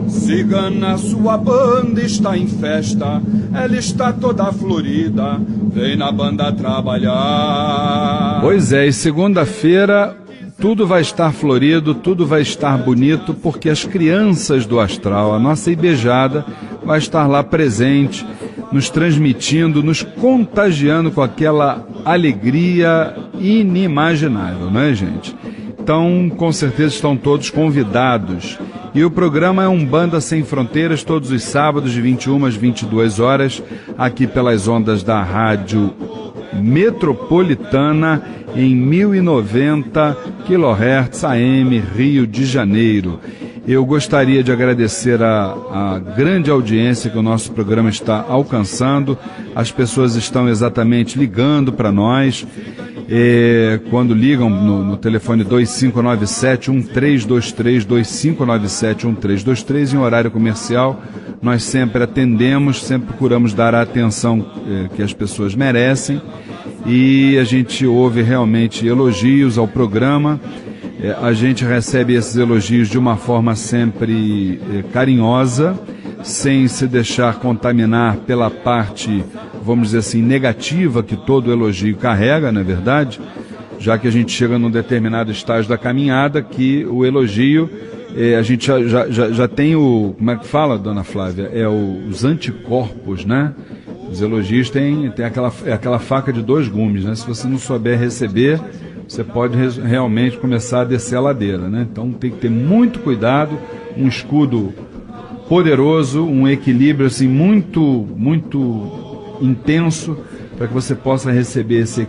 Cigana, sua banda está em festa, ela está toda florida, vem na banda trabalhar. Pois é, e segunda-feira tudo vai estar florido, tudo vai estar bonito, porque as crianças do astral, a nossa Ibejada, vai estar lá presente, nos transmitindo, nos contagiando com aquela alegria inimaginável, não é, gente? Então, com certeza estão todos convidados. E o programa é Umbanda Sem Fronteiras, todos os sábados de 21 às 22 horas, aqui pelas ondas da Rádio Metropolitana, em 1090 kHz AM, Rio de Janeiro. Eu gostaria de agradecer a grande audiência que o nosso programa está alcançando. As pessoas estão exatamente ligando para nós. Quando ligam no telefone 2597-1323, 2597-1323, em horário comercial, nós sempre atendemos, sempre procuramos dar a atenção que as pessoas merecem, e a gente ouve realmente elogios ao programa. A gente recebe esses elogios de uma forma sempre carinhosa, sem se deixar contaminar pela parte, vamos dizer assim, negativa que todo elogio carrega, não é verdade? Já que a gente chega num determinado estágio da caminhada que o elogio, a gente já tem o, como é que fala, dona Flávia? Os anticorpos, né? Os elogios têm aquela faca de dois gumes, né? Se você não souber receber, você pode realmente começar a descer a ladeira, né? Então tem que ter muito cuidado, um escudo poderoso, um equilíbrio assim muito intenso, para que você possa receber esse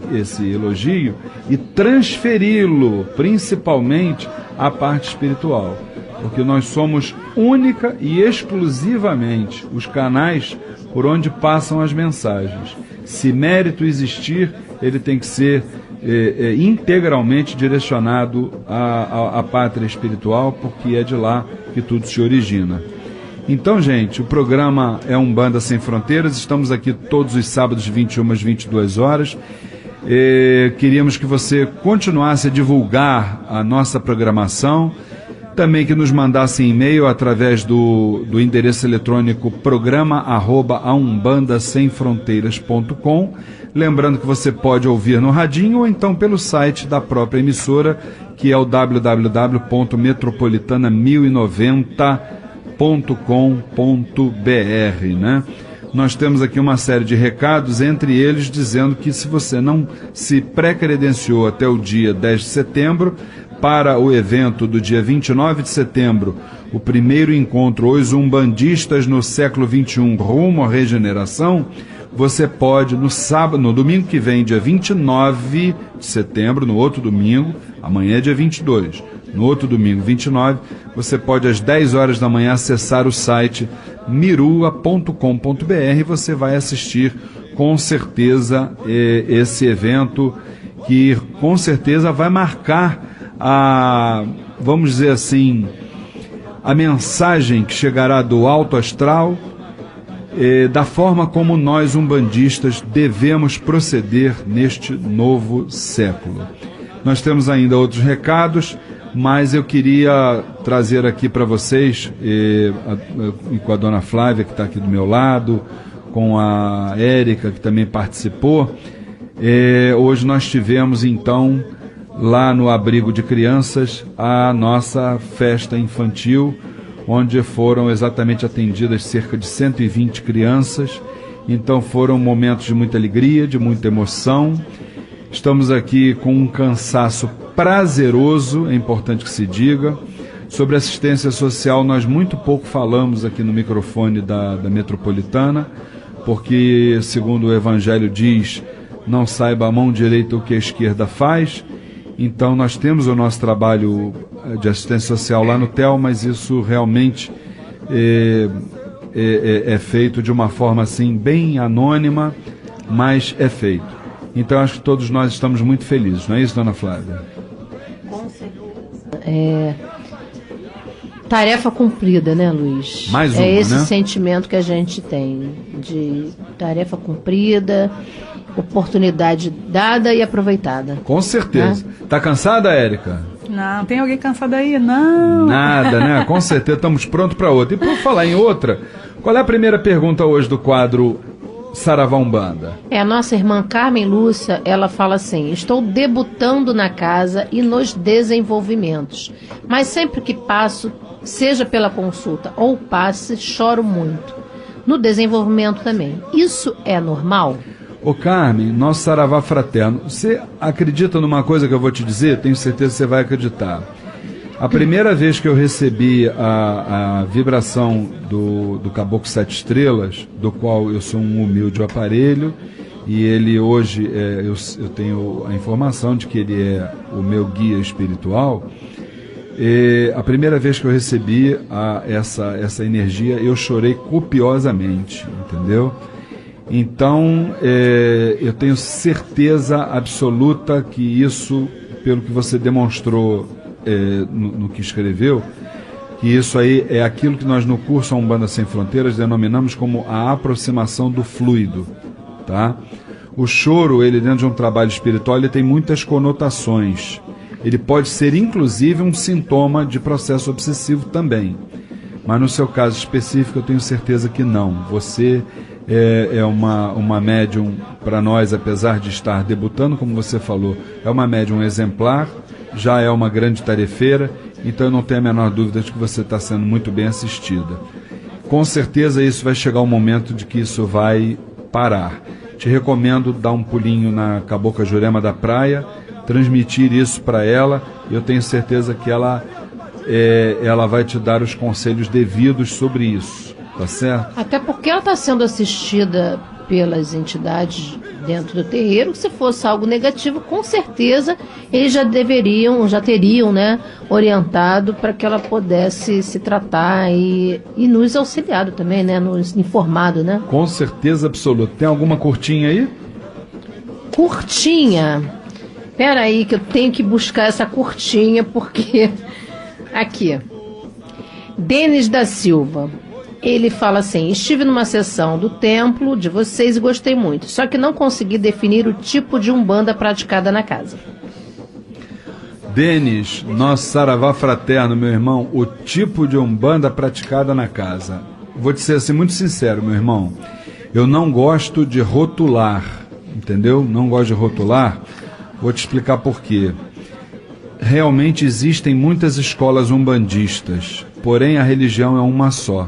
elogio e transferi-lo principalmente à parte espiritual, porque nós somos única e exclusivamente os canais por onde passam as mensagens. Se mérito existir, ele tem que ser integralmente direcionado à pátria espiritual, porque é de lá que tudo se origina. Então, gente, o programa é Umbanda Sem Fronteiras. Estamos aqui todos os sábados, 21 às 22 horas. Queríamos que você continuasse a divulgar a nossa programação. Também que nos mandasse e-mail através do endereço eletrônico programa@aumbandasemfronteiras.com. Lembrando que você pode ouvir no radinho ou então pelo site da própria emissora, que é o www.metropolitana1090.com.br, né? Nós temos aqui uma série de recados, entre eles dizendo que se você não se pré-credenciou até o dia 10 de setembro, para o evento do dia 29 de setembro, o primeiro encontro Os Umbandistas no século XXI rumo à regeneração, você pode, no domingo que vem, dia 29 de setembro, no outro domingo, amanhã é dia 22, no outro domingo, 29, você pode às 10 horas da manhã acessar o site mirua.com.br e você vai assistir com certeza esse evento que com certeza vai marcar vamos dizer assim, a mensagem que chegará do alto astral, da forma como nós umbandistas devemos proceder neste novo século. Nós temos ainda outros recados, mas eu queria trazer aqui para vocês, com a dona Flávia, que está aqui do meu lado, com a Érica, que também participou. Hoje nós tivemos, então, lá no Abrigo de Crianças, a nossa festa infantil, onde foram exatamente atendidas cerca de 120 crianças. Então foram momentos de muita alegria, de muita emoção. Estamos aqui com um cansaço prazeroso, é importante que se diga. Sobre assistência social, nós muito pouco falamos aqui no microfone da Metropolitana, porque, segundo o Evangelho diz, não saiba a mão direita o que a esquerda faz. Então nós temos o nosso trabalho de assistência social lá no TEL, mas isso realmente é feito de uma forma assim bem anônima, mas é feito. Então acho que todos nós estamos muito felizes, não é isso, dona Flávia? Com certeza. Tarefa cumprida, né, Luiz? Mais uma, esse né? sentimento que a gente tem de tarefa cumprida, oportunidade dada e aproveitada. Com certeza. Tá cansada, Érica? Não, tem alguém cansado aí? Não. Nada, né? Com certeza, estamos prontos para outra. E por falar em outra, qual é a primeira pergunta hoje do quadro Saravá Umbanda? A nossa irmã Carmen Lúcia, ela fala assim: estou debutando na casa e nos desenvolvimentos, mas sempre que passo, seja pela consulta ou passe, choro muito. No desenvolvimento também. Isso é normal? Ô Carmen, nosso Saravá fraterno, você acredita numa coisa que eu vou te dizer? Tenho certeza que você vai acreditar. A primeira vez que eu recebi a vibração do Caboclo Sete Estrelas, do qual eu sou um humilde aparelho, e ele hoje, eu tenho a informação de que ele é o meu guia espiritual. A primeira vez que eu recebi essa energia, eu chorei copiosamente, entendeu? Então, eu tenho certeza absoluta que isso, pelo que você demonstrou no que escreveu, que isso aí é aquilo que nós no curso Umbanda Sem Fronteiras denominamos como a aproximação do fluido, tá? O choro, ele dentro de um trabalho espiritual, ele tem muitas conotações. Ele pode ser, inclusive, um sintoma de processo obsessivo também. Mas no seu caso específico, eu tenho certeza que não. Você é uma médium, para nós, apesar de estar debutando, como você falou, é uma médium exemplar, já é uma grande tarefeira, então eu não tenho a menor dúvida de que você está sendo muito bem assistida. Com certeza isso vai chegar um momento de que isso vai parar. Te recomendo dar um pulinho na Cabocla Jurema da Praia, transmitir isso para ela, e eu tenho certeza que ela vai te dar os conselhos devidos sobre isso, tá certo? Até porque ela está sendo assistida pelas entidades dentro do terreiro. Se fosse algo negativo, com certeza eles já teriam, né, orientado para que ela pudesse se tratar e nos auxiliado também, né, nos informado, né? Com certeza absoluta. Tem alguma curtinha aí? Curtinha? Espera aí que eu tenho que buscar essa curtinha, porque... Aqui. Denis da Silva. ele fala assim: estive numa sessão do templo de vocês e gostei muito, só que não consegui definir o tipo de umbanda praticada na casa. Denis, nosso saravá fraterno, meu irmão, o tipo de umbanda praticada na casa. Vou te ser assim muito sincero, meu irmão, eu não gosto de rotular, entendeu? Não gosto de rotular, vou te explicar por quê. Realmente existem muitas escolas umbandistas, porém a religião é uma só.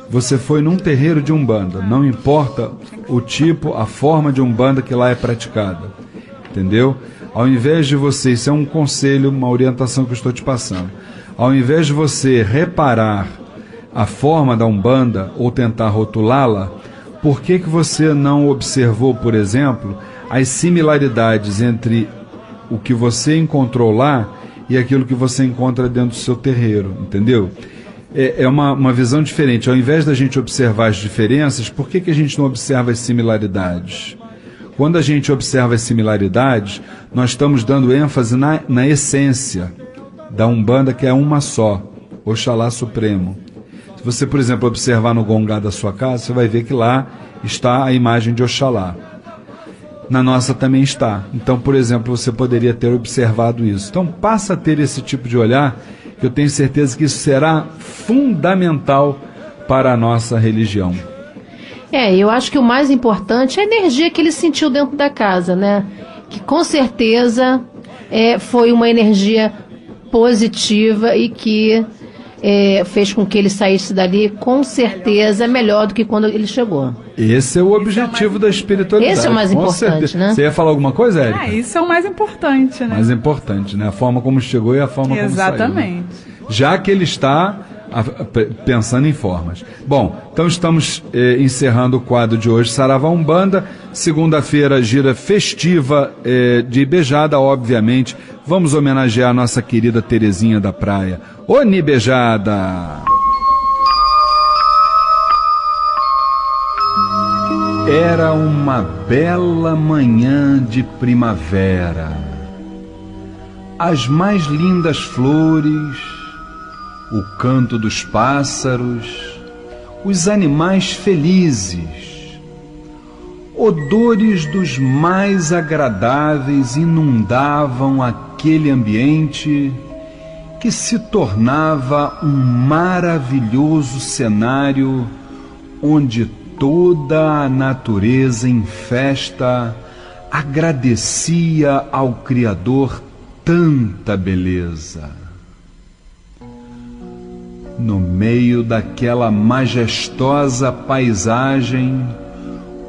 Você foi num terreiro de umbanda, não importa o tipo, a forma de umbanda que lá é praticada, entendeu? Ao invés de você, isso é um conselho, uma orientação que eu estou te passando, ao invés de você reparar a forma da umbanda ou tentar rotulá-la, por que você não observou, por exemplo, as similaridades entre o que você encontrou lá e aquilo que você encontra dentro do seu terreiro, entendeu? É uma visão diferente. Ao invés da gente observar as diferenças, por que a gente não observa as similaridades? Quando a gente observa as similaridades, nós estamos dando ênfase na essência da umbanda, que é uma só, Oxalá Supremo. Se você, por exemplo, observar no gongá da sua casa, você vai ver que lá está a imagem de Oxalá. Na nossa também está. Então, por exemplo, você poderia ter observado isso. Então, passa a ter esse tipo de olhar, que eu tenho certeza que isso será fundamental para a nossa religião. Eu acho que o mais importante é a energia que ele sentiu dentro da casa, né? Que com certeza foi uma energia positiva e que fez com que ele saísse dali, com certeza, melhor do que quando ele chegou. Esse é o objetivo da espiritualidade. Esse é o mais importante, né? Você ia falar alguma coisa, Érica? Isso é o mais importante, né? Mais importante, né? A forma como chegou e a forma como saiu. Exatamente. Já que ele está pensando em formas. Bom, então estamos encerrando o quadro de hoje, Saravá Umbanda. Segunda-feira, gira festiva de Ibejada, obviamente. Vamos homenagear a nossa querida Terezinha da Praia. Ô, Nibejada! Era uma bela manhã de primavera. As mais lindas flores, o canto dos pássaros, os animais felizes, odores dos mais agradáveis inundavam aquele ambiente que se tornava um maravilhoso cenário onde toda a natureza em festa agradecia ao Criador tanta beleza. No meio daquela majestosa paisagem,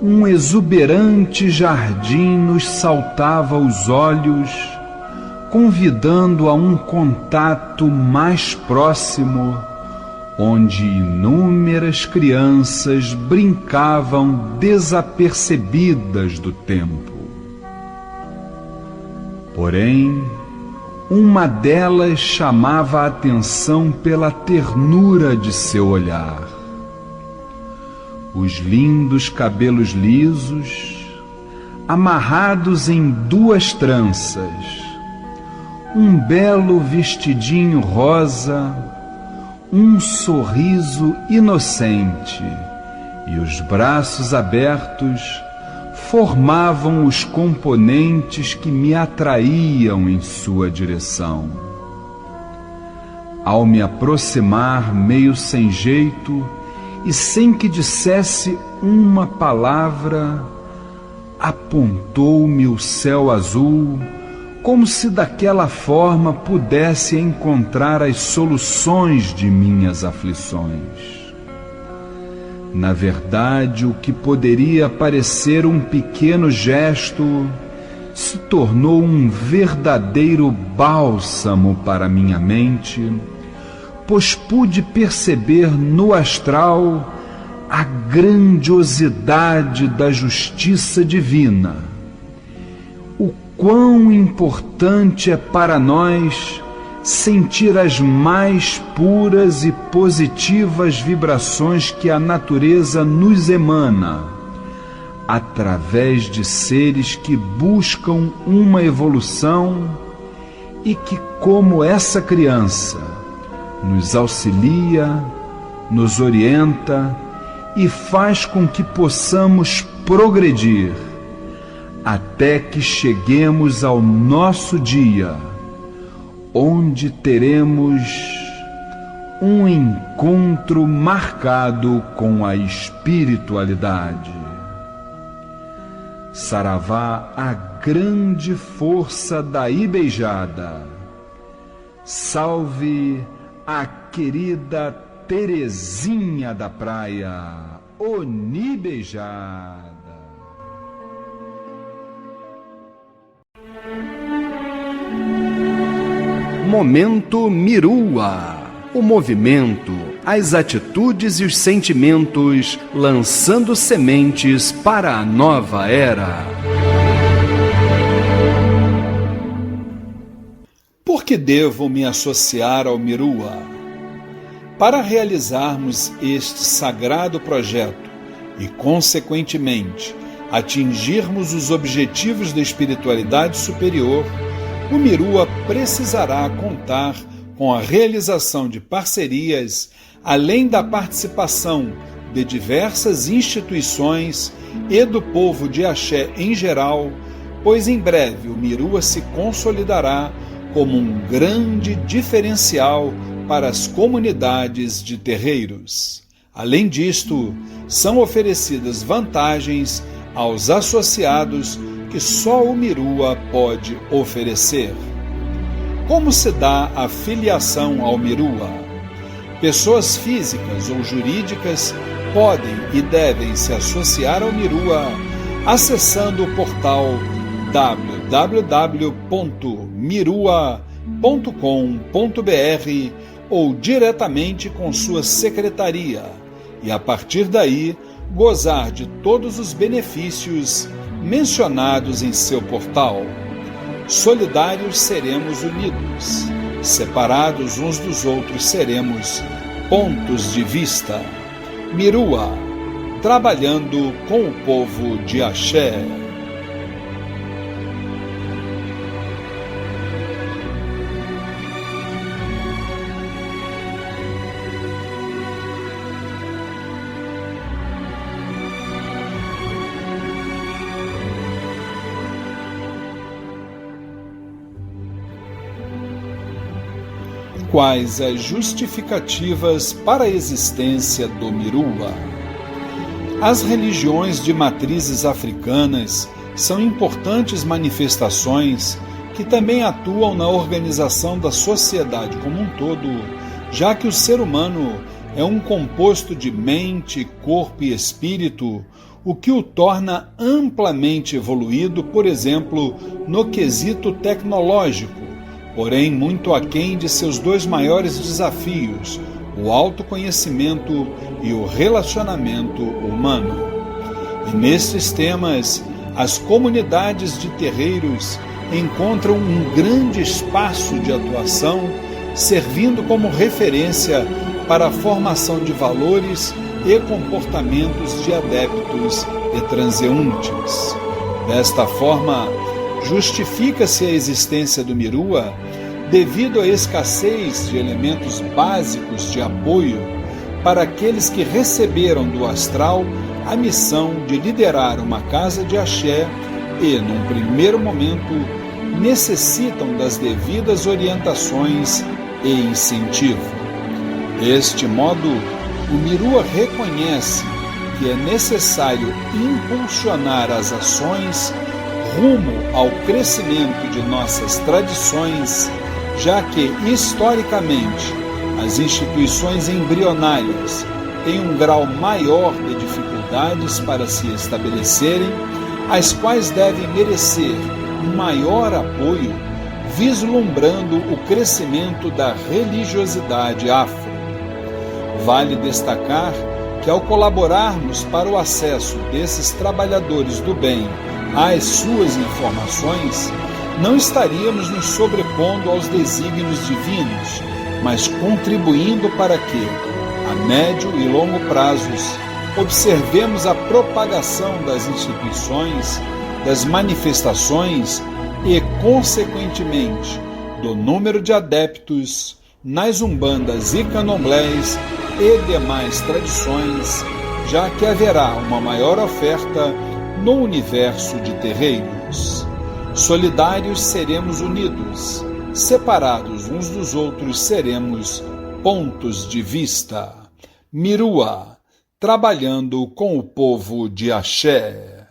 um exuberante jardim nos saltava aos olhos, convidando a um contato mais próximo, onde inúmeras crianças brincavam desapercebidas do tempo. Porém, uma delas chamava a atenção pela ternura de seu olhar. Os lindos cabelos lisos, amarrados em 2 tranças, um belo vestidinho rosa, um sorriso inocente e os braços abertos formavam os componentes que me atraíam em sua direção. Ao me aproximar meio sem jeito e sem que dissesse uma palavra, apontou-me o céu azul, como se daquela forma pudesse encontrar as soluções de minhas aflições. Na verdade, o que poderia parecer um pequeno gesto se tornou um verdadeiro bálsamo para minha mente, pois pude perceber no astral a grandiosidade da justiça divina. O quão importante é para nós sentir as mais puras e positivas vibrações que a natureza nos emana, através de seres que buscam uma evolução e que, como essa criança, nos auxilia, nos orienta e faz com que possamos progredir até que cheguemos ao nosso dia, onde teremos um encontro marcado com a espiritualidade. Saravá, a grande força da Ibeijada. Salve a querida Terezinha da Praia, Onibeijada. Momento Mirua. O movimento, as atitudes e os sentimentos lançando sementes para a nova era. Por que devo me associar ao Mirua? Para realizarmos este sagrado projeto e, consequentemente, atingirmos os objetivos da espiritualidade superior, o Mirua precisará contar com a realização de parcerias, além da participação de diversas instituições e do povo de Axé em geral, pois em breve o Mirua se consolidará como um grande diferencial para as comunidades de terreiros. Além disto, são oferecidas vantagens aos associados que só o Mirua pode oferecer. Como se dá a filiação ao Mirua? Pessoas físicas ou jurídicas podem e devem se associar ao Mirua acessando o portal www.mirua.com.br ou diretamente com sua secretaria e, a partir daí, gozar de todos os benefícios mencionados em seu portal. Solidários seremos unidos, separados uns dos outros seremos pontos de vista. Mirua, trabalhando com o povo de Axé. Quais as justificativas para a existência do Mirua? As religiões de matrizes africanas são importantes manifestações que também atuam na organização da sociedade como um todo, já que o ser humano é um composto de mente, corpo e espírito, o que o torna amplamente evoluído, por exemplo, no quesito tecnológico, porém muito aquém de seus dois maiores desafios, o autoconhecimento e o relacionamento humano. E nestes temas, as comunidades de terreiros encontram um grande espaço de atuação, servindo como referência para a formação de valores e comportamentos de adeptos e transeuntes. Desta forma, justifica-se a existência do Mirua devido à escassez de elementos básicos de apoio para aqueles que receberam do astral a missão de liderar uma casa de axé e, num primeiro momento, necessitam das devidas orientações e incentivo. Deste modo, o Mirua reconhece que é necessário impulsionar as ações rumo ao crescimento de nossas tradições, já que, historicamente, as instituições embrionárias têm um grau maior de dificuldades para se estabelecerem, as quais devem merecer um maior apoio, vislumbrando o crescimento da religiosidade afro. Vale destacar que, ao colaborarmos para o acesso desses trabalhadores do bem às suas informações, não estaríamos nos sobrepondo aos desígnios divinos, mas contribuindo para que, a médio e longo prazos, observemos a propagação das instituições, das manifestações e, consequentemente, do número de adeptos nas umbandas e candomblés e demais tradições, já que haverá uma maior oferta no universo de terreiros. Solidários seremos unidos, separados uns dos outros seremos pontos de vista. Mirua, trabalhando com o povo de Axé.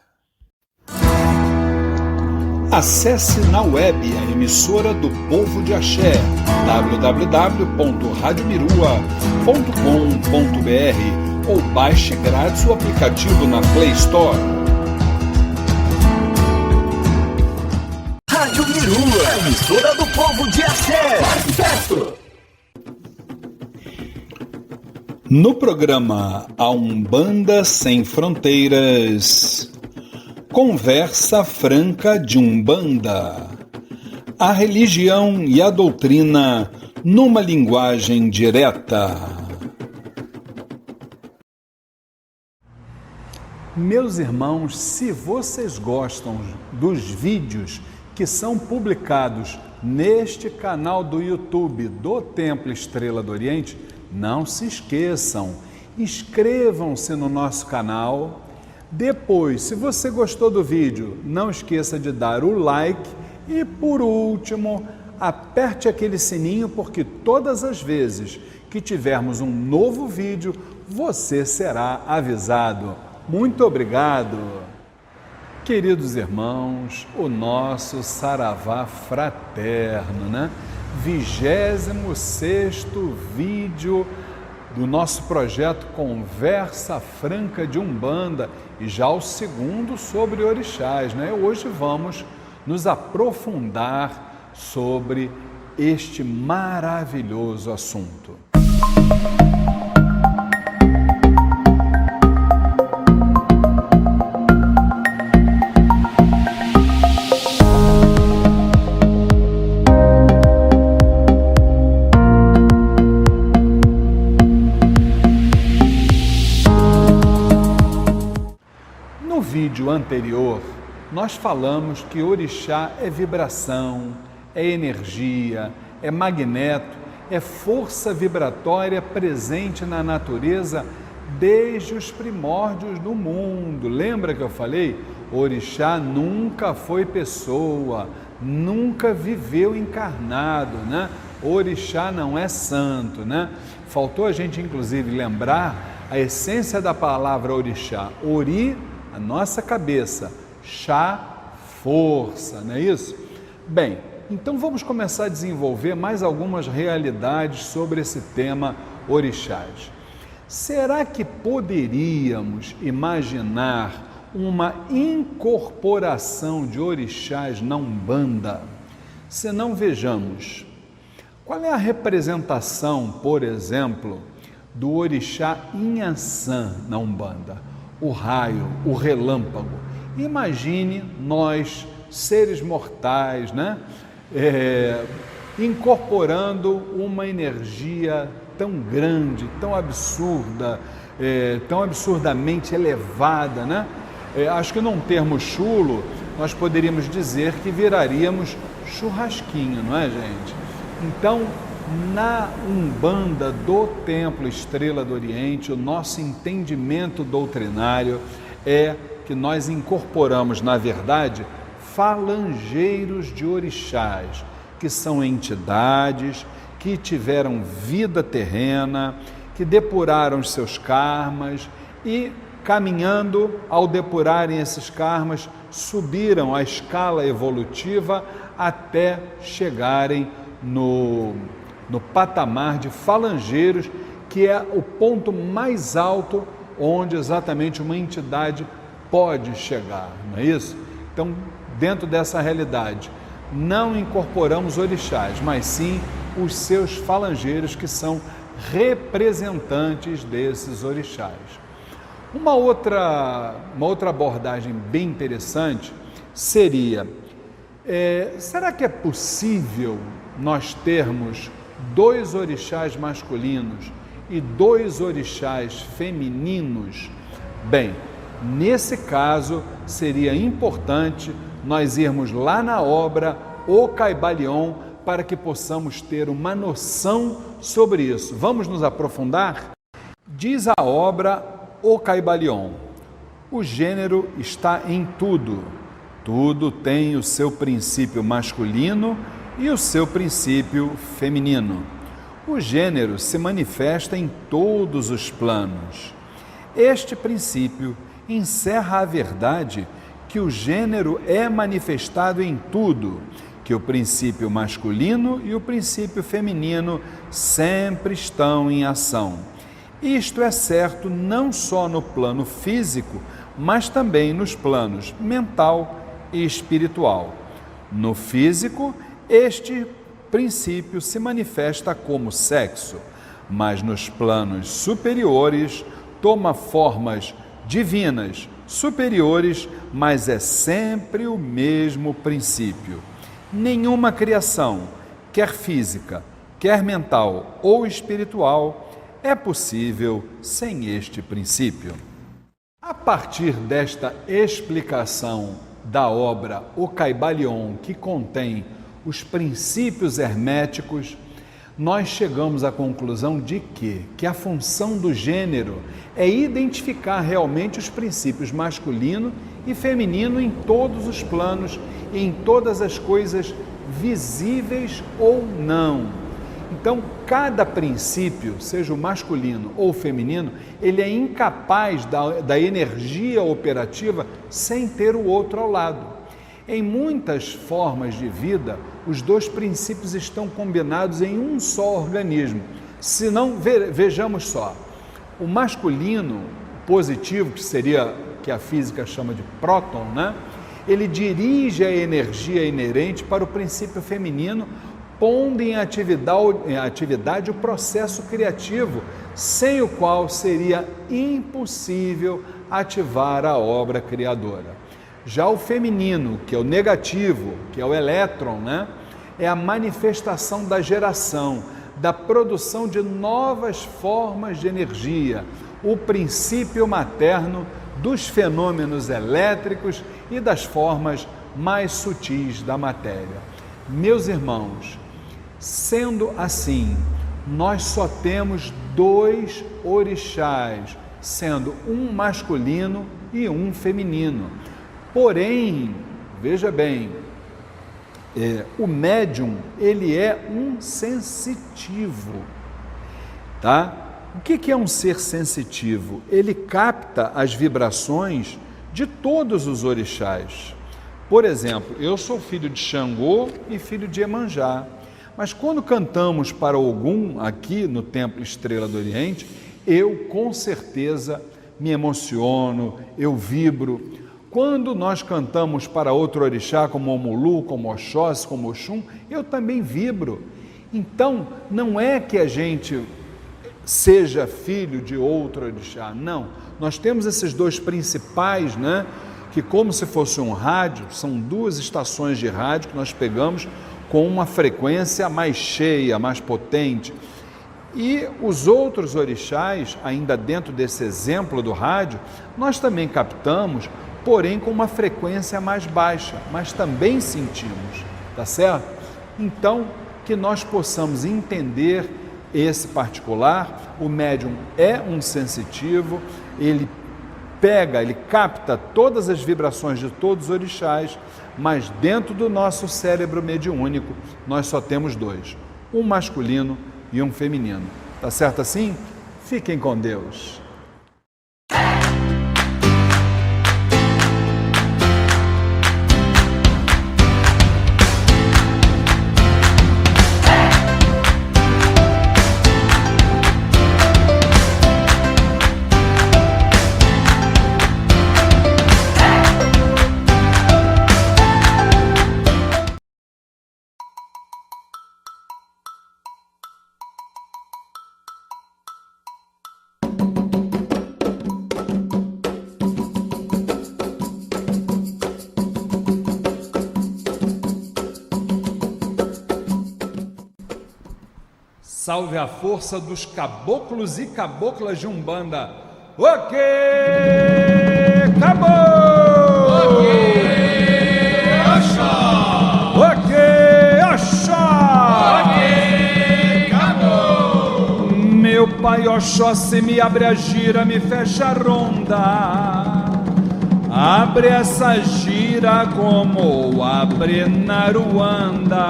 Acesse na web a emissora do povo de Axé, www.radiomirua.com.br, ou baixe grátis o aplicativo na Play Store. Rádio Mirua, emissora do povo de Axé. Sucesso! No programa A Umbanda Sem Fronteiras, Conversa Franca de Umbanda, a religião e a doutrina numa linguagem direta. Meus irmãos, se vocês gostam dos vídeos que são publicados neste canal do YouTube do Templo Estrela do Oriente, não se esqueçam, inscrevam-se no nosso canal. Depois, se você gostou do vídeo, não esqueça de dar o like e, por último, aperte aquele sininho, porque todas as vezes que tivermos um novo vídeo, você será avisado. Muito obrigado! Queridos irmãos, o nosso Saravá fraterno, né? 26º vídeo do nosso projeto Conversa Franca de Umbanda, e já o segundo sobre orixás, né? Hoje vamos nos aprofundar sobre este maravilhoso assunto. No vídeo anterior, nós falamos que orixá é vibração, é energia, é magneto, é força vibratória presente na natureza desde os primórdios do mundo. Lembra que eu falei? Orixá nunca foi pessoa, nunca viveu encarnado, né? Orixá não é santo, né? Faltou a gente, inclusive, lembrar a essência da palavra orixá. Ori, a nossa cabeça, chá, força, não é isso? Bem, então vamos começar a desenvolver mais algumas realidades sobre esse tema orixás. Será que poderíamos imaginar uma incorporação de orixás na Umbanda? Se não, vejamos. Qual é a representação, por exemplo, do orixá Inhaçã na Umbanda? O raio, o relâmpago. Imagine nós, seres mortais, né? Incorporando uma energia tão grande, tão absurda, tão absurdamente elevada, né? Acho que num termo chulo, nós poderíamos dizer que viraríamos churrasquinho, não é, gente? Então, na Umbanda do Templo Estrela do Oriente, o nosso entendimento doutrinário é que nós incorporamos, na verdade, falangeiros de orixás, que são entidades que tiveram vida terrena, que depuraram os seus karmas e, caminhando, ao depurarem esses karmas, subiram a escala evolutiva até chegarem no patamar de falangeiros, que é o ponto mais alto onde exatamente uma entidade pode chegar, não é isso? Então, dentro dessa realidade, não incorporamos orixás, mas sim os seus falangeiros, que são representantes desses orixás. Uma outra abordagem bem interessante seria, será que é possível nós termos 2 orixás masculinos e 2 orixás femininos? Bem, nesse caso seria importante nós irmos lá na obra O Caibalion para que possamos ter uma noção sobre isso. Vamos nos aprofundar? Diz a obra O Caibalion: o gênero está em tudo. Tudo tem o seu princípio masculino e o seu princípio feminino. O gênero se manifesta em todos os planos. Este princípio encerra a verdade que o gênero é manifestado em tudo, que o princípio masculino e o princípio feminino sempre estão em ação. Isto é certo não só no plano físico, mas também nos planos mental e espiritual. No físico, este princípio se manifesta como sexo, mas nos planos superiores toma formas divinas, superiores, mas é sempre o mesmo princípio. Nenhuma criação, quer física, quer mental ou espiritual, é possível sem este princípio. A partir desta explicação da obra O Caibalion, que contém os princípios herméticos, nós chegamos à conclusão de que a função do gênero é identificar realmente os princípios masculino e feminino em todos os planos, em todas as coisas visíveis ou não. Então, cada princípio, seja o masculino ou o feminino, ele é incapaz da energia operativa sem ter o outro ao lado. Em muitas formas de vida, os dois princípios estão combinados em um só organismo. Se não, vejamos só, o masculino positivo, que a física chama de próton, né? Ele dirige a energia inerente para o princípio feminino, pondo em atividade o processo criativo, sem o qual seria impossível ativar a obra criadora. Já o feminino, que é o negativo, que é o elétron, né? É a manifestação da geração, da produção de novas formas de energia, o princípio materno dos fenômenos elétricos e das formas mais sutis da matéria. Meus irmãos, sendo assim, nós só temos dois orixás, sendo um masculino e um feminino. Porém, veja bem, o médium, ele é um sensitivo, tá? O que é um ser sensitivo? Ele capta as vibrações de todos os orixás. Por exemplo, eu sou filho de Xangô e filho de Iemanjá, mas quando cantamos para Ogum aqui no Templo Estrela do Oriente, eu com certeza me emociono, eu vibro. Quando nós cantamos para outro orixá, como Omulu, como Oxóssi, como Oxum, eu também vibro. Então, não é que a gente seja filho de outro orixá, não. Nós temos esses dois principais, né? Que como se fosse um rádio, são duas estações de rádio que nós pegamos com uma frequência mais cheia, mais potente. E os outros orixás, ainda dentro desse exemplo do rádio, nós também captamos, porém com uma frequência mais baixa, mas também sentimos, tá certo? Então, que nós possamos entender esse particular, o médium é um sensitivo, ele capta todas as vibrações de todos os orixás, mas dentro do nosso cérebro mediúnico, nós só temos dois, um masculino e um feminino. Tá certo assim? Fiquem com Deus. Salve a força dos caboclos e caboclas de Umbanda. Ok, acabou! Ok, Axá! Ok, Axá! pai Oxóssi me abre a gira, me fecha a ronda. Abre essa gira como abre Naruanda.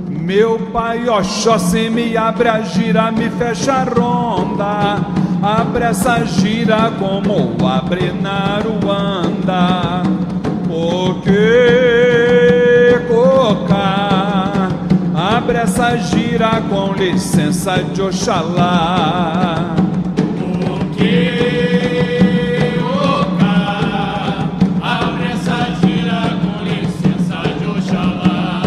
Meu pai Oxóssi me abre a gira, me fecha a ronda. Abre essa gira como abre Naruanda. Porque Coca, abre essa gira com licença de Oxalá. Porque Coca, abre essa gira com licença de Oxalá.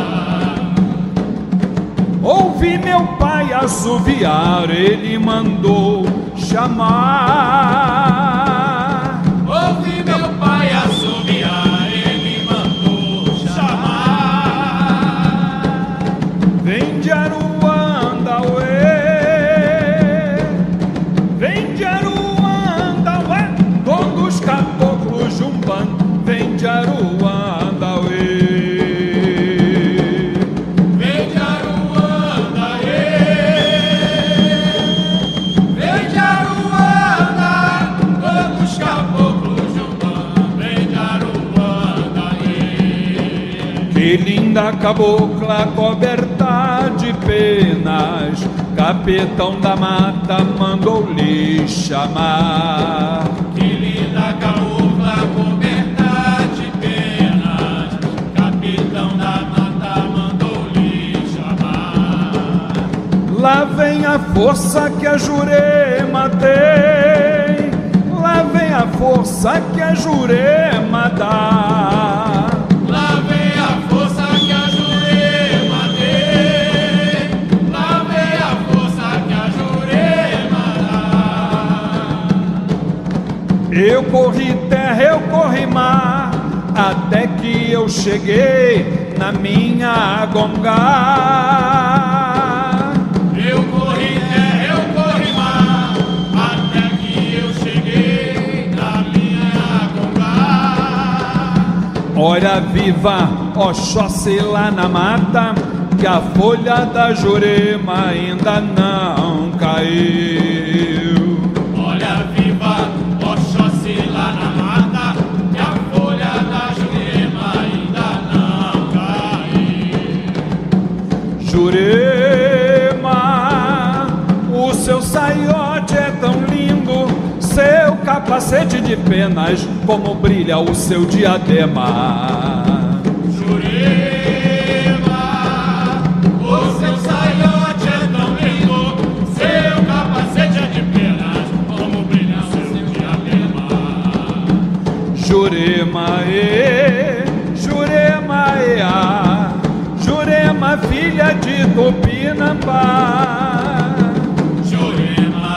Ouvi meu pai assoviar, ele mandou chamar. Ouvi meu pai assoviar, ele mandou chamar. Vem de Aruanda, ué. Vem de Aruanda, ué. Todos os caboclos jumbando. Vem de Aruanda, ué. Vem de Aruanda, vem de Aruanda, todos os caboclos jumbando. Vem de Aruanda, Que linda cabocla coberta de penas, capitão da mata mandou lhe chamar. Que linda cabocla coberta de penas, capitão da mata mandou lhe chamar. Lá vem a força que a Jurema tem, lá vem a força que a Jurema dá. Lá vem a força que a Jurema tem, lá vem a força que a Jurema dá. Eu corri terra, eu corri mar, até que eu cheguei na minha gongá. Eu corri terra, eu corri mar, até que eu cheguei na minha gongá. Olha viva, Oxóssi lá na mata, que a folha da Jurema ainda não caiu. Olha viva, Oxóssi lá na mata, que a folha da Jurema ainda não caiu. Jurema, o seu saiote é tão lindo, seu capacete de penas, como brilha o seu diadema. Jurema, o seu saiote é tão lindo, seu capacete é de penas, como brilha o seu diadema. Jurema, Jurema, filha de Tupinambá. Jurema,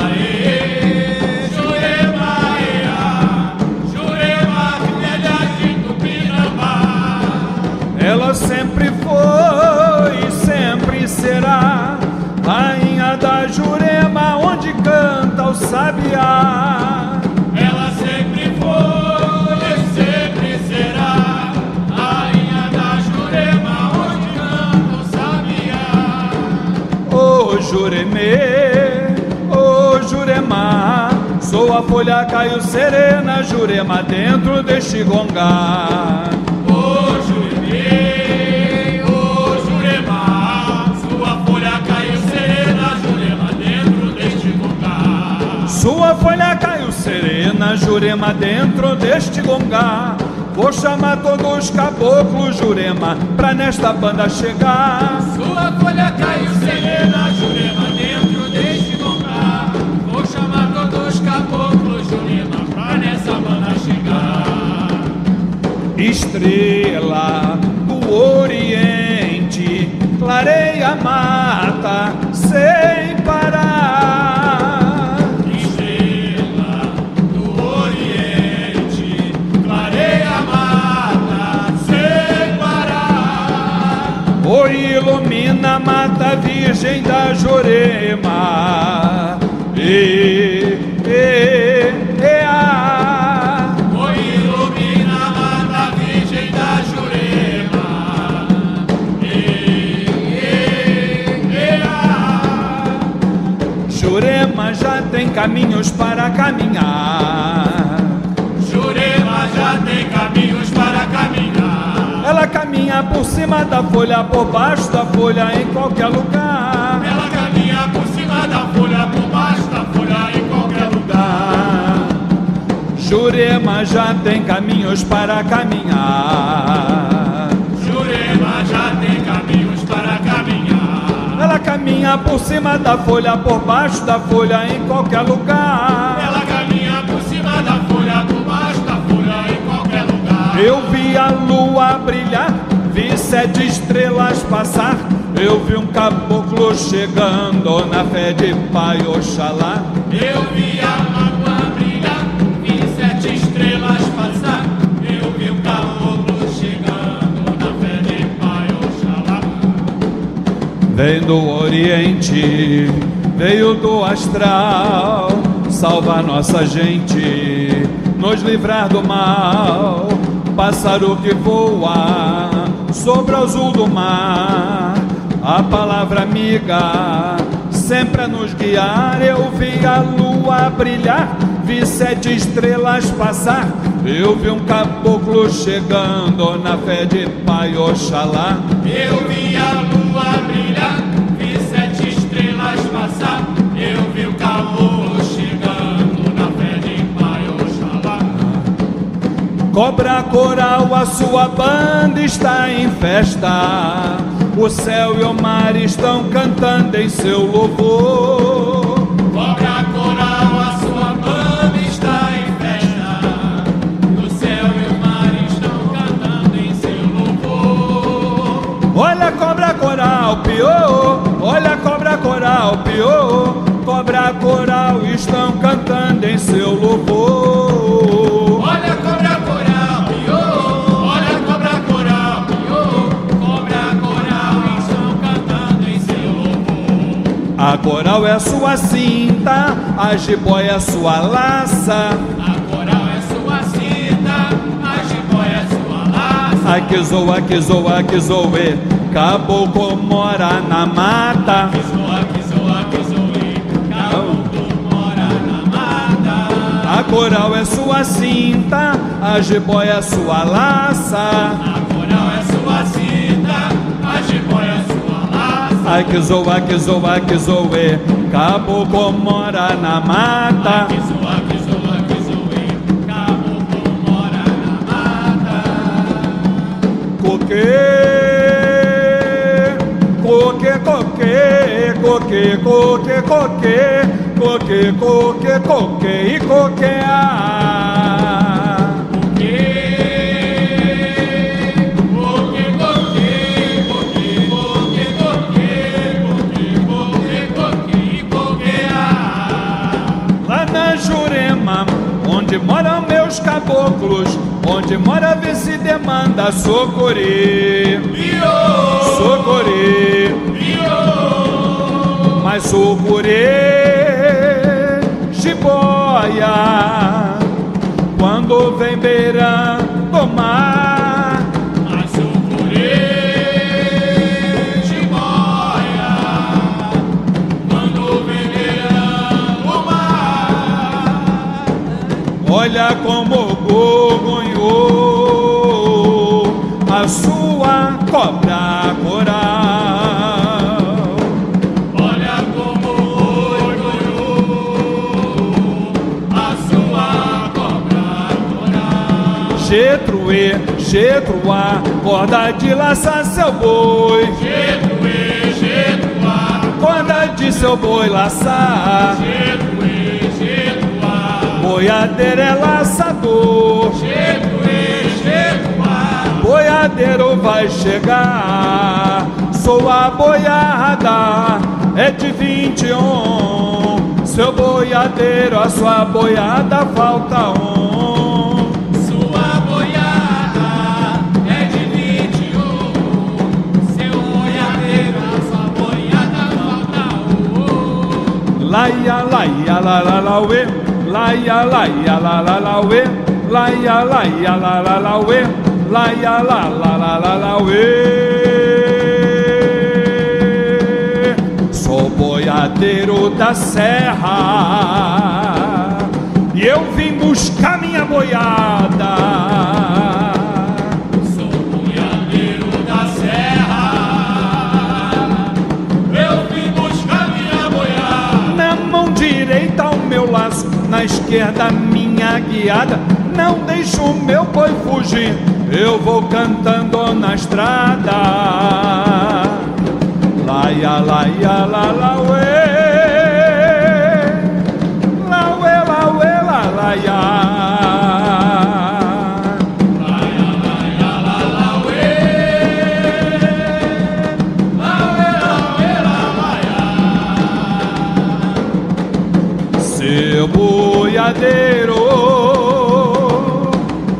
Jurema, filha de Tupinambá. Ela sempre foi e sempre será rainha da Jurema, onde canta o sabiá. Ela sempre foi e sempre será rainha da Jurema, onde canta o sabiá. Ô Jurema, sou a folha caiu serena, Jurema, dentro deste gongá. Ô Jurema, sua folha caiu serena, Jurema, dentro deste gongá. Sua folha caiu serena, Jurema, dentro deste gongá. Vou chamar todos os caboclos, Jurema, pra nesta banda chegar. Sua folha caiu serena, Jurema, dentro deste gongá. Vou chamar todos os caboclos, Jurema, pra nessa banda chegar. Estrela do Oriente, clareia a mata sem parar. Estrela do Oriente, clareia a mata sem parar. Oh, ilumina a mata virgem da Jurema. Oh, ilumina a mata virgem da Jurema. Jurema já tem caminhos para caminhar. Jurema já tem caminhos para caminhar. Ela caminha por cima da folha, por baixo da folha, em qualquer lugar. Ela caminha por cima da folha, por baixo da folha, em qualquer lugar. Jurema já tem caminhos para caminhar. Jurema já tem caminhos para caminhar. Ela caminha por cima da folha, por baixo da folha, em qualquer lugar. Ela caminha por cima da folha, por baixo da folha, em qualquer lugar. Eu vi a lua brilhar, vi 7 estrelas passar. Eu vi um caboclo chegando na fé de Pai Oxalá. Eu vi a lua brilhar, vi 7 estrelas passar. Eu vi um caboclo chegando na fé de Pai Oxalá. Vem do Oriente, veio do astral, salvar nossa gente, nos livrar do mal. Pássaro que voa sobre o azul do mar, a palavra amiga sempre a nos guiar. Eu vi a lua brilhar, vi 7 estrelas passar. Eu vi um caboclo chegando na fé de Pai Oxalá. Eu vi a lua brilhar, vi 7 estrelas passar. Eu vi o caboclo chegando na fé de Pai Oxalá. Cobra coral, a sua banda está em festa. O céu e o mar estão cantando em seu louvor. Cobra coral, a sua banda está em festa. O céu e o mar estão cantando em seu louvor. Olha a cobra coral, piô. Olha a cobra coral, piô. Cobra coral estão cantando em seu louvor. Olha a cobra coral, piô. Olha a cobra coral, piô. Cobra coral estão cantando em seu louvor. A coral é sua cinta, a jiboia é sua laça. A coral é sua cinta, a jiboia é sua laça. Aqui zoa, aqui zoa, aqui zoe, caboclo mora na mata. Aqui zoa, aqui zoa, aqui zoe, caboclo mora na mata. A coral é sua cinta, a jiboia é sua laça. A coral é sua cinta, a jiboia é sua laça. Aqui zoa, aqui zoa, aqui zoe, caboclo mora na mata. Aqui zoa, aqui zoa, aqui zoe, caboclo mora na mata. Coque, coque, coque, coque, coque, coque, coque, coque, coque e coquear. Coque, coque, coque, coque, coque, coque, coque, coque e coquear. Lá na Jurema, onde moram meus caboclos, onde mora vê se demanda socorrer. Socorrer, mas socorrer jiboia quando vem beirando o mar. Mas socorrer jiboia quando vem beirando o mar. Olha como gorgonhou a sua cobra coral. Olha como orgulhou a sua cobra coral. Getruê, Getruá, corda de laçar seu boi. Getruê, Getruá, corda de seu boi laçar. Getruê, Getruá, boiadeiro é laçador. Getruê, Getruá, boiadeiro vai chegar. Sua boiada é de 21. Seu boiadeiro, a sua boiada falta um. Sua boiada é de 21. Seu boiadeiro, a sua boiada falta um. Laia, laia, la la la uê. Laia, laia, la la la uê. Laia, laia, la la la uê. Laia, la la la la la uê. Sou boiadeiro da serra e eu vim buscar minha boiada. Sou boiadeiro da serra, eu vim buscar minha boiada. Na mão direita o meu laço, na esquerda minha guiada. Não deixo o meu boi fugir, eu vou cantando na estrada. Laia, laia, la, la, uê. La, uê, la, uê, la, laia. Laia, laia, la, la, uê. La, uê, la, laia. Seu boiadeiro,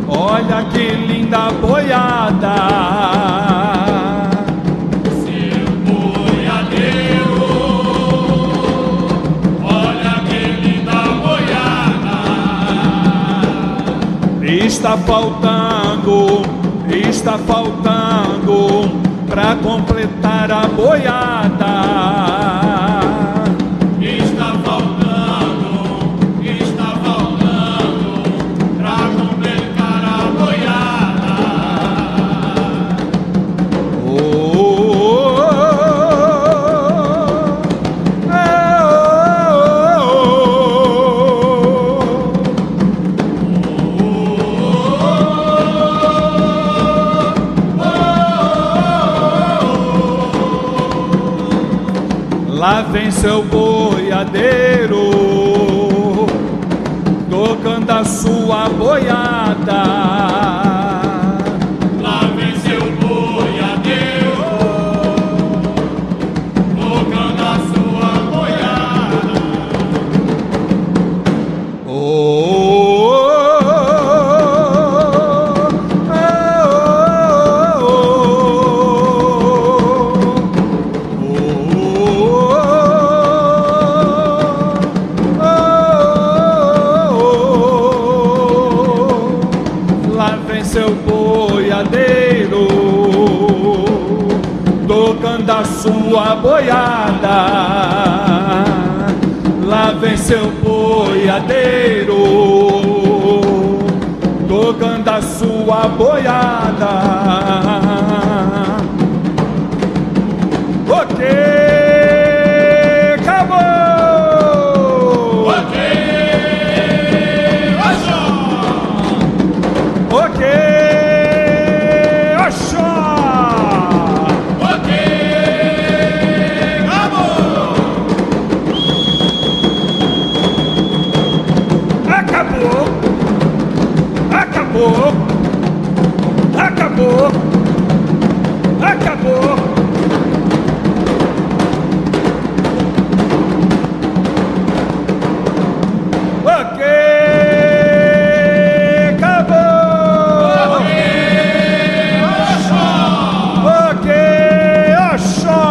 olha que linda boiada. Está faltando pra completar a boiada. Está faltando pra completar a boiada. Oh, oh, oh, lá vem seu boiadeiro, tocando a sua boiada. Lá vem seu boiadeiro, tocando a sua boiada. Oh, oh, seu boiadeiro, tocando a sua boiada. Lá vem seu boiadeiro, tocando a sua boiada. Ok, acabou! Ok, ok, acabou, acabou, acabou. Ok, acabou. Ok, Oxó.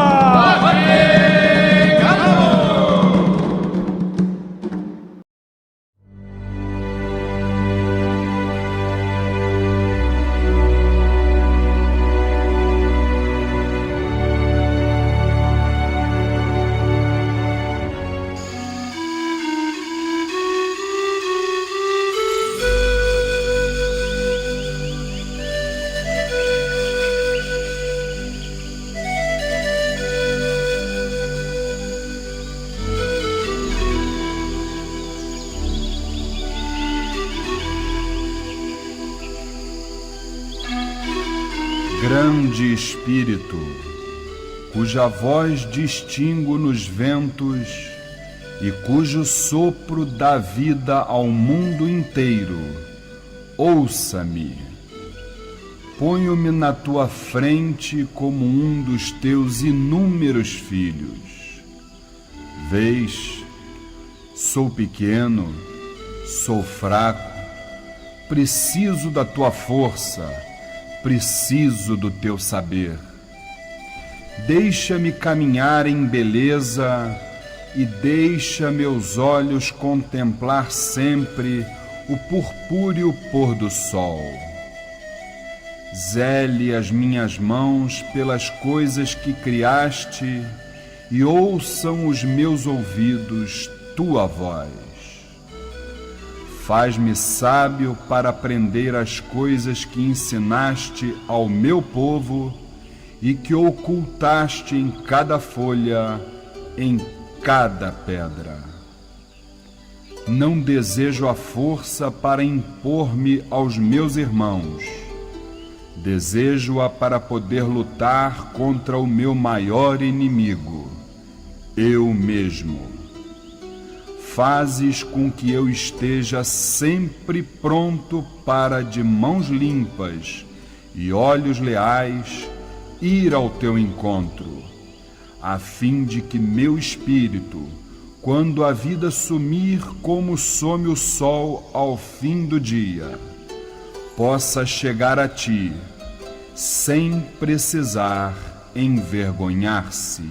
Grande Espírito, cuja voz distingo nos ventos e cujo sopro dá vida ao mundo inteiro, ouça-me. Ponho-me na tua frente como um dos teus inúmeros filhos. Vês, sou pequeno, sou fraco, preciso da tua força, preciso do teu saber. Deixa-me caminhar em beleza e deixa meus olhos contemplar sempre o purpúreo pôr do sol. Zele as minhas mãos pelas coisas que criaste e ouçam os meus ouvidos tua voz. Faz-me sábio para aprender as coisas que ensinaste ao meu povo e que ocultaste em cada folha, em cada pedra. Não desejo a força para impor-me aos meus irmãos. Desejo-a para poder lutar contra o meu maior inimigo, eu mesmo. Fazes com que eu esteja sempre pronto para, de mãos limpas e olhos leais, ir ao teu encontro, a fim de que meu espírito, quando a vida sumir como some o sol ao fim do dia, possa chegar a ti, sem precisar envergonhar-se.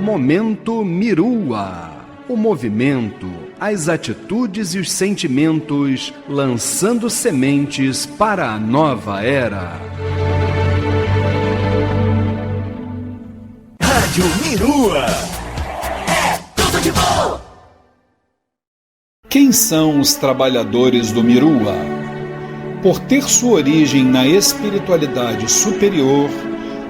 Momento Mirua. O movimento, as atitudes e os sentimentos lançando sementes para a nova era. Rádio Mirua. É tudo de bom. Quem são os trabalhadores do Mirua? Por ter sua origem na espiritualidade superior,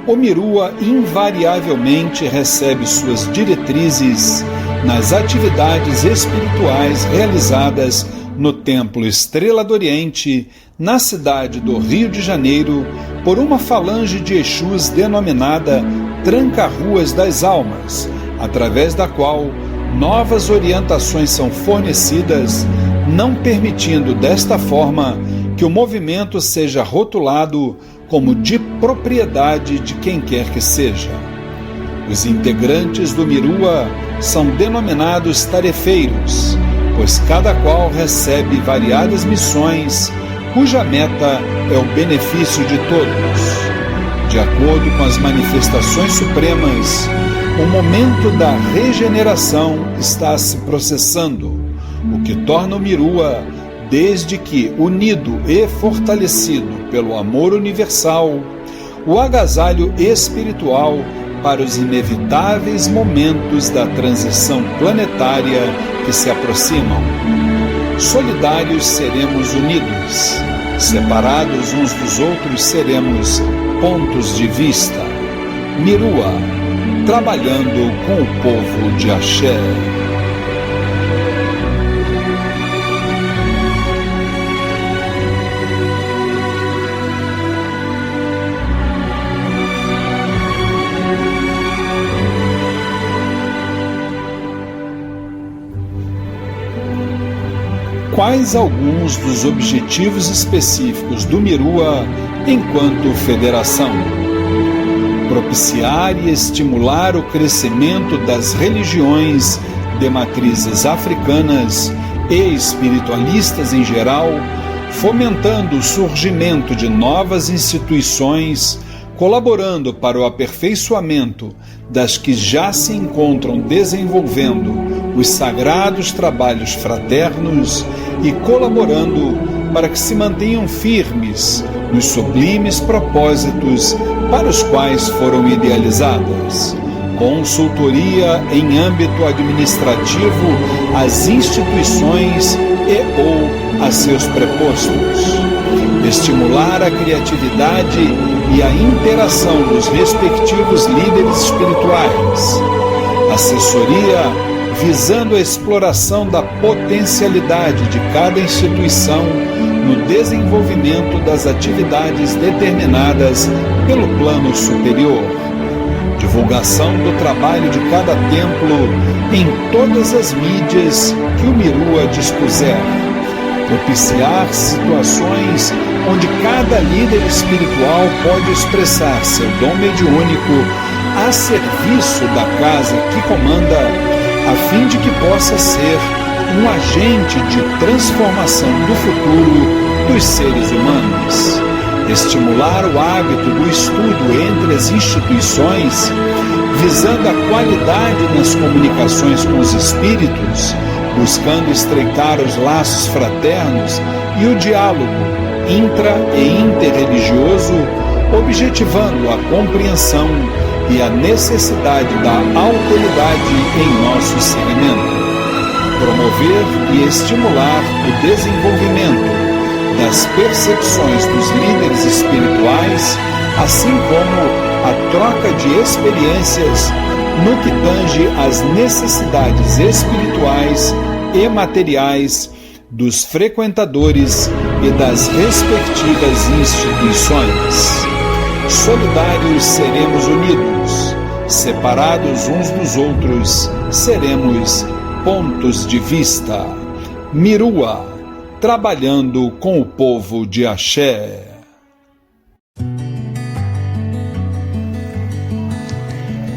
o Mirua invariavelmente recebe suas diretrizes nas atividades espirituais realizadas no Templo Estrela do Oriente, na cidade do Rio de Janeiro, por uma falange de Exus denominada Tranca-Ruas das Almas, através da qual novas orientações são fornecidas, não permitindo desta forma que o movimento seja rotulado como de propriedade de quem quer que seja. Os integrantes do Mirua são denominados tarefeiros, pois cada qual recebe variadas missões, cuja meta é o benefício de todos. De acordo com as manifestações supremas, o momento da regeneração está se processando, o que torna o Mirua, desde que unido e fortalecido pelo amor universal, o agasalho espiritual para os inevitáveis momentos da transição planetária que se aproximam. Solidários seremos unidos, separados uns dos outros seremos pontos de vista. Mirua, trabalhando com o povo de Axé. Quais alguns dos objetivos específicos do Mirua enquanto federação? Propiciar e estimular o crescimento das religiões de matrizes africanas e espiritualistas em geral, fomentando o surgimento de novas instituições, colaborando para o aperfeiçoamento das que já se encontram desenvolvendo os sagrados trabalhos fraternos e colaborando para que se mantenham firmes nos sublimes propósitos para os quais foram idealizadas. Consultoria em âmbito administrativo às instituições e ou a seus prepostos. Estimular a criatividade e a interação dos respectivos líderes espirituais. Assessoria visando a exploração da potencialidade de cada instituição no desenvolvimento das atividades determinadas pelo plano superior. Divulgação do trabalho de cada templo em todas as mídias que o Mirua dispuser. Propiciar situações onde cada líder espiritual pode expressar seu dom mediúnico a serviço da casa que comanda, a fim de que possa ser um agente de transformação do futuro dos seres humanos. Estimular o hábito do estudo entre as instituições, visando a qualidade nas comunicações com os espíritos, buscando estreitar os laços fraternos e o diálogo intra- e interreligioso, objetivando a compreensão e a necessidade da alteridade em nosso segmento. Promover e estimular o desenvolvimento das percepções dos líderes espirituais, assim como a troca de experiências no que tange às necessidades espirituais e materiais dos frequentadores e das respectivas instituições. Solidários seremos unidos, separados uns dos outros seremos pontos de vista. Mirua, trabalhando com o povo de Axé.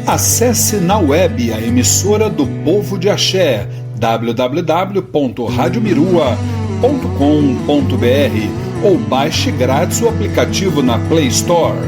Acesse na web a emissora do Povo de Axé, www.radiomirua.com.br, ou baixe grátis o aplicativo na Play Store.